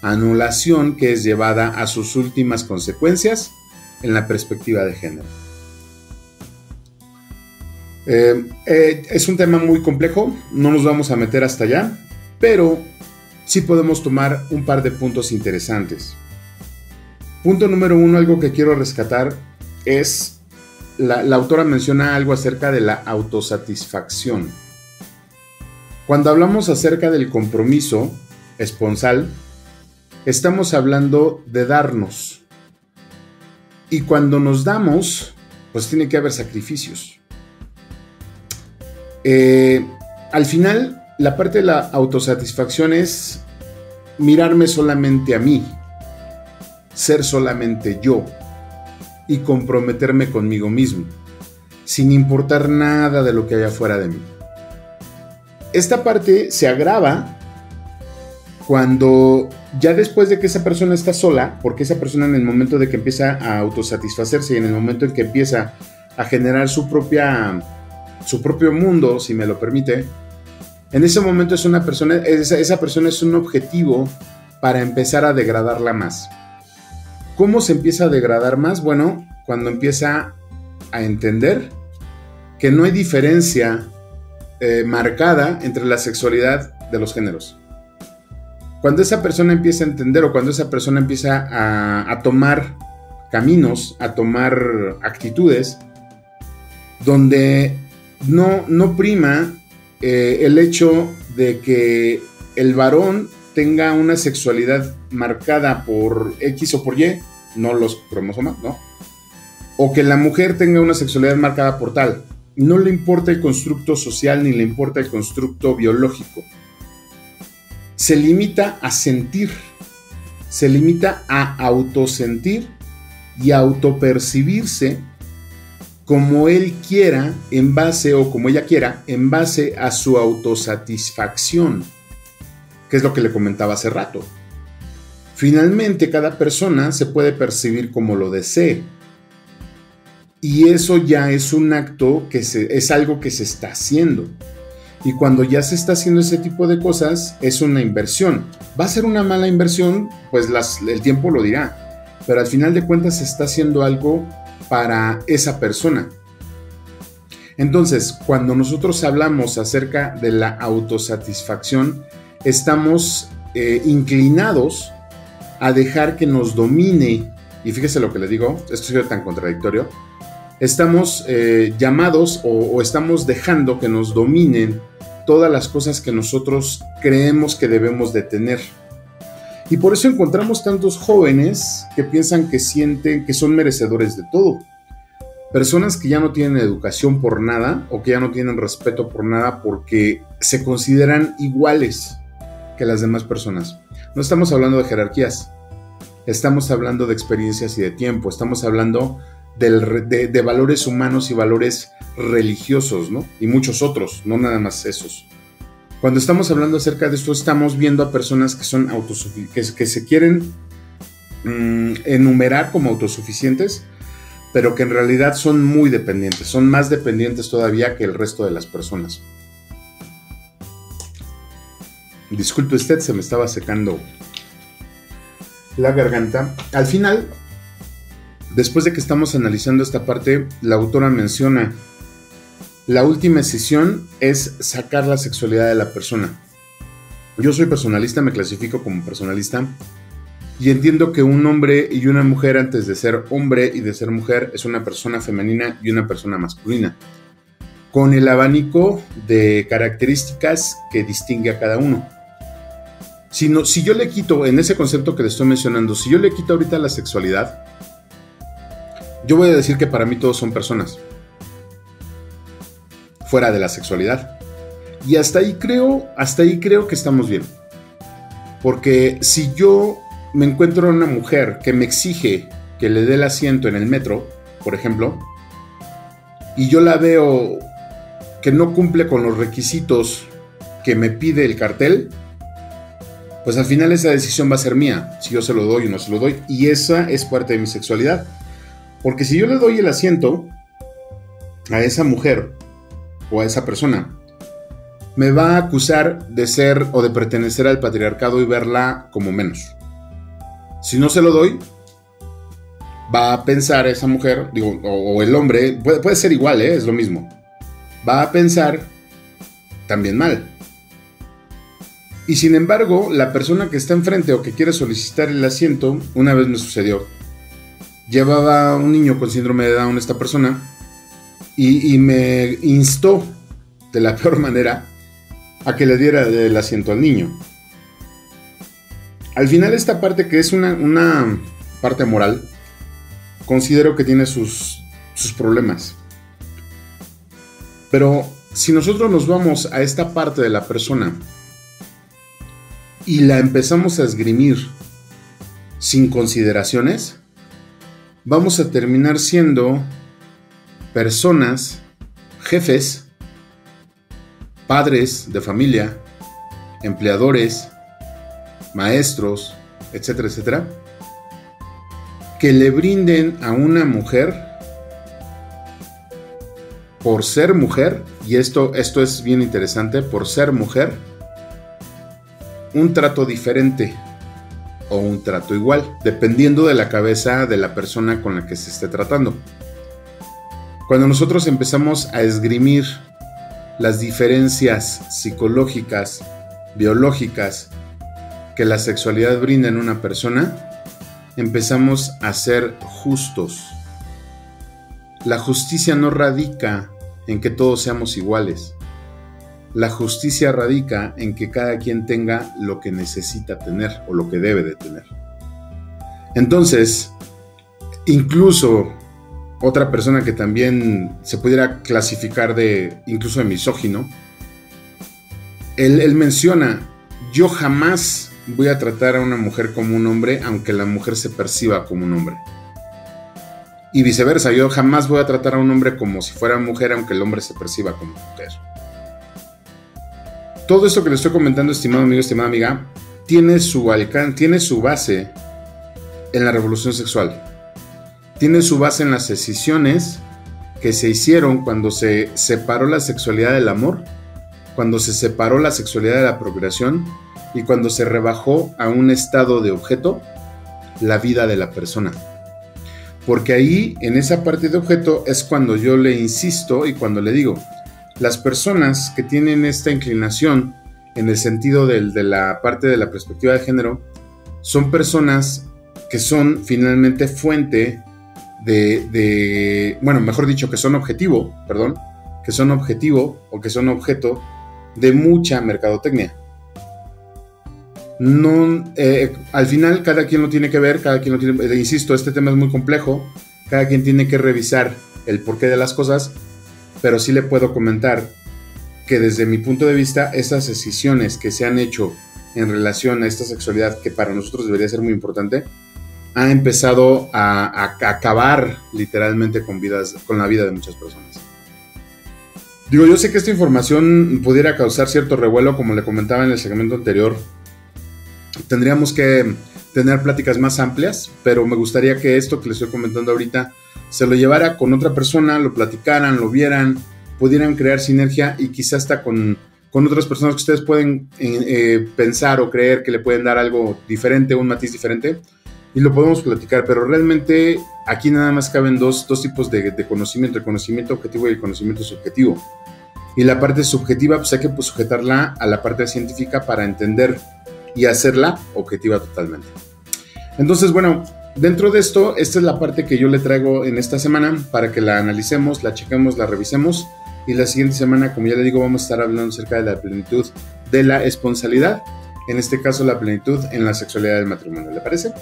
anulación que es llevada a sus últimas consecuencias en la perspectiva de género. Es un tema muy complejo, no nos vamos a meter hasta allá, pero sí podemos tomar un par de puntos interesantes. Punto número 1, algo que quiero rescatar es, la autora menciona algo acerca de la autosatisfacción. Cuando hablamos acerca del compromiso esponsal, estamos hablando de darnos. Y cuando nos damos, pues tiene que haber sacrificios. Al final, la parte de la autosatisfacción es mirarme solamente a mí, ser solamente yo y comprometerme conmigo mismo, sin importar nada de lo que haya fuera de mí. Esta parte se agrava cuando ya después de que esa persona está sola, porque esa persona en el momento de que empieza a autosatisfacerse y en el momento en que empieza a generar su propio mundo, si me lo permite, en ese momento esa persona es un objetivo para empezar a degradarla más. ¿Cómo se empieza a degradar más? Bueno, cuando empieza a entender que no hay diferencia marcada entre la sexualidad de los géneros. Cuando esa persona empieza a entender o cuando esa persona empieza a tomar caminos, a tomar actitudes donde no prima el hecho de que el varón tenga una sexualidad marcada por X o por Y, no los cromosomas, ¿no? O que la mujer tenga una sexualidad marcada por tal. No le importa el constructo social ni le importa el constructo biológico. Se limita a sentir, se limita a autosentir y autopercibirse como él quiera en base o como ella quiera en base a su autosatisfacción, que es lo que le comentaba hace rato. Finalmente, cada persona se puede percibir como lo desee. Y eso ya es un acto es algo que se está haciendo. Y cuando ya se está haciendo ese tipo de cosas, es una inversión. ¿Va a ser una mala inversión? Pues el tiempo lo dirá. Pero al final de cuentas se está haciendo algo para esa persona. Entonces, cuando nosotros hablamos acerca de la autosatisfacción, estamos inclinados a dejar que nos domine. Y fíjese lo que le digo, esto es tan contradictorio. Estamos llamados o estamos dejando que nos dominen todas las cosas que nosotros creemos que debemos de tener. Y por eso encontramos tantos jóvenes que piensan que sienten que son merecedores de todo. Personas que ya no tienen educación por nada o que ya no tienen respeto por nada porque se consideran iguales. que las demás personas. No estamos hablando de jerarquías, estamos hablando de experiencias y de tiempo, estamos hablando de valores humanos y valores religiosos, ¿no? Y muchos otros, no nada más esos. Cuando estamos hablando acerca de esto, estamos viendo a personas que son que se quieren enumerar como autosuficientes, pero que en realidad son muy dependientes, son más dependientes todavía que el resto de las personas. Disculpe usted, se me estaba secando la garganta. Al final, después de que estamos analizando esta parte, la autora menciona: la última decisión es sacar la sexualidad de la persona. Yo soy personalista, me clasifico como personalista, y entiendo que un hombre y una mujer, antes de ser hombre y de ser mujer, es una persona femenina y una persona masculina, con el abanico de características que distingue a cada uno. Si yo le quito, en ese concepto que le estoy mencionando, si yo le quito ahorita la sexualidad, yo voy a decir que para mí todos son personas, fuera de la sexualidad. Y hasta ahí creo que estamos bien. Porque si yo me encuentro una mujer que me exige que le dé el asiento en el metro, por ejemplo, y yo la veo que no cumple con los requisitos que me pide el cartel, pues al final esa decisión va a ser mía, si yo se lo doy o no se lo doy, y esa es parte de mi sexualidad. Porque si yo le doy el asiento a esa mujer o a esa persona, me va a acusar de ser o de pertenecer al patriarcado y verla como menos. Si no se lo doy, va a pensar esa mujer, o el hombre, puede ser igual, es lo mismo, va a pensar también mal. Y sin embargo, la persona que está enfrente o que quiere solicitar el asiento, una vez me sucedió, llevaba un niño con síndrome de Down esta persona, y me instó de la peor manera a que le diera el asiento al niño. Al final, esta parte, que es una parte moral, considero que tiene sus problemas. Pero si nosotros nos vamos a esta parte de la persona y la empezamos a esgrimir sin consideraciones, vamos a terminar siendo personas, jefes, padres de familia, empleadores, maestros, etcétera, etcétera, que le brinden a una mujer, por ser mujer, y esto es bien interesante, por ser mujer, un trato diferente o un trato igual, dependiendo de la cabeza de la persona con la que se esté tratando. Cuando nosotros empezamos a esgrimir las diferencias psicológicas, biológicas, que la sexualidad brinda en una persona, empezamos a ser justos. La justicia no radica en que todos seamos iguales. La justicia radica en que cada quien tenga lo que necesita tener o lo que debe de tener. Entonces, incluso otra persona que también se pudiera clasificar incluso de misógino, él menciona: yo jamás voy a tratar a una mujer como un hombre, aunque la mujer se perciba como un hombre. Y viceversa, yo jamás voy a tratar a un hombre como si fuera mujer, aunque el hombre se perciba como mujer. Todo esto que le estoy comentando, estimado amigo, estimada amiga, tiene su alcance, tiene su base en la revolución sexual. Tiene su base en las decisiones que se hicieron cuando se separó la sexualidad del amor, cuando se separó la sexualidad de la procreación y cuando se rebajó a un estado de objeto la vida de la persona. Porque ahí, en esa parte de objeto, es cuando yo le insisto y cuando le digo: las personas que tienen esta inclinación en el sentido de la parte de la perspectiva de género son personas que son finalmente fuente bueno, mejor dicho, que son objetivo o que son objeto de mucha mercadotecnia. No, al final cada quien lo tiene que ver, insisto, este tema es muy complejo, cada quien tiene que revisar el porqué de las cosas, pero sí le puedo comentar que desde mi punto de vista, esas decisiones que se han hecho en relación a esta sexualidad que para nosotros debería ser muy importante, ha empezado a acabar literalmente con la vida de muchas personas. Digo, yo sé que esta información pudiera causar cierto revuelo, como le comentaba en el segmento anterior. Tendríamos que tener pláticas más amplias, pero me gustaría que esto que les estoy comentando ahorita se lo llevara con otra persona, lo platicaran, lo vieran, pudieran crear sinergia y quizás hasta con otras personas que ustedes pueden pensar o creer que le pueden dar algo diferente, un matiz diferente, y lo podemos platicar. Pero realmente aquí nada más caben dos tipos de conocimiento, el conocimiento objetivo y el conocimiento subjetivo. Y la parte subjetiva pues hay que sujetarla a la parte científica para entender y hacerla objetiva totalmente. Entonces, bueno, dentro de esto, esta es la parte que yo le traigo en esta semana para que la analicemos, la chequemos, la revisemos, y la siguiente semana, como ya le digo, vamos a estar hablando acerca de la plenitud de la esponsalidad, en este caso la plenitud en la sexualidad del matrimonio. ¿Le parece?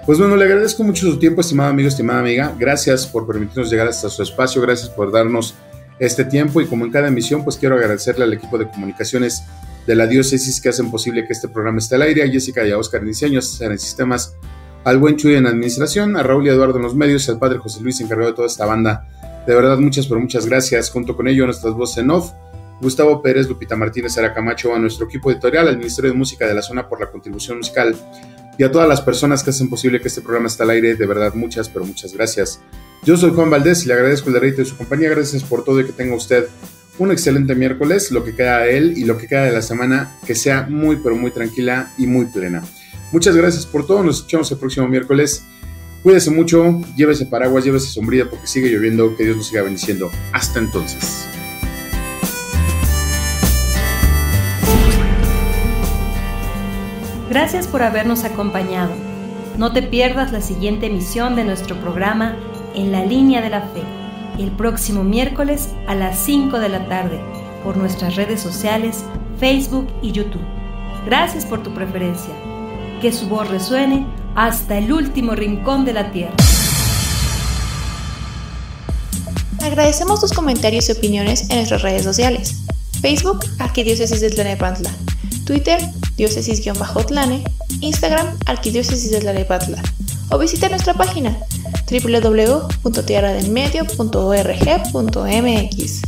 Pues bueno, le agradezco mucho su tiempo, estimado amigo, estimada amiga. Gracias por permitirnos llegar hasta su espacio, gracias por darnos este tiempo, y como en cada emisión, pues quiero agradecerle al equipo de comunicaciones de la diócesis que hacen posible que este programa esté al aire, a Jessica y a Oscar en diseño, a César en sistemas, al buen Chuy en administración, a Raúl y Eduardo en los medios, al padre José Luis encargado de toda esta banda. De verdad, muchas gracias. Junto con ello, nuestras voces en off, Gustavo Pérez, Lupita Martínez, Sara Camacho, a nuestro equipo editorial, al Ministerio de Música de la Zona por la contribución musical, y a todas las personas que hacen posible que este programa esté al aire. De verdad, muchas gracias. Yo soy Juan Valdés y le agradezco el deleite de su compañía. Gracias por todo y que tenga usted un excelente miércoles, lo que queda de él y lo que queda de la semana, que sea muy tranquila y muy plena. Muchas gracias por todo, nos escuchamos el próximo miércoles. Cuídese mucho, llévese paraguas, llévese sombrilla porque sigue lloviendo, que Dios nos siga bendiciendo. Hasta entonces. Gracias por habernos acompañado. No te pierdas la siguiente emisión de nuestro programa En la Línea de la Fe, el próximo miércoles a las 5 de la tarde, por nuestras redes sociales, Facebook y YouTube. Gracias por tu preferencia. Que su voz resuene hasta el último rincón de la tierra. Agradecemos tus comentarios y opiniones en nuestras redes sociales. Facebook, Arquidiócesis de Tlanepantla. Twitter, diócesis-tlane. Instagram, Arquidiócesis de Tlanepantla. O visita nuestra página www.tierradelmedio.org.mx.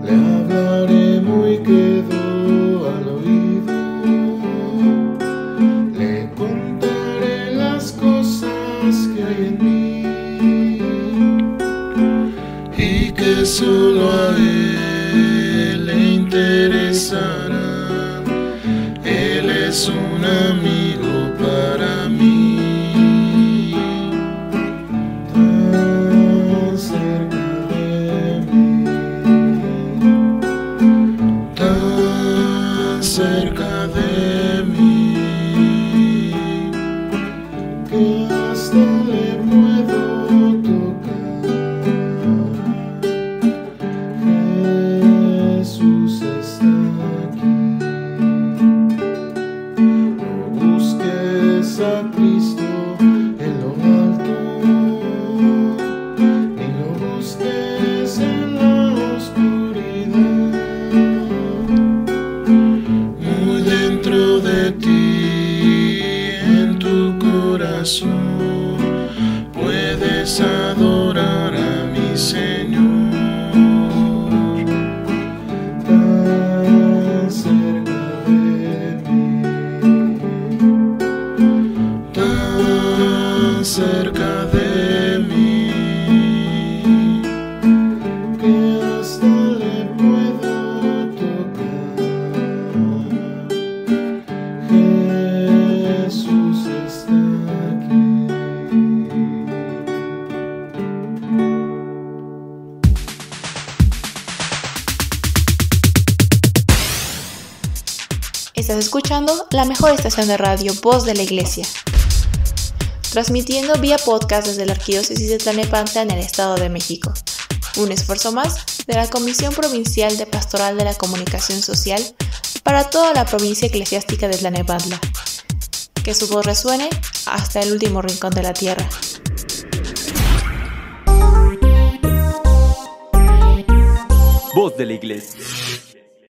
Le hablaré muy Estás escuchando la mejor estación de radio, Voz de la Iglesia. Transmitiendo vía podcast desde la Arquidiócesis de Tlalnepantla en el Estado de México. Un esfuerzo más de la Comisión Provincial de Pastoral de la Comunicación Social para toda la provincia eclesiástica de Tlalnepantla. Que su voz resuene hasta el último rincón de la tierra. Voz de la Iglesia.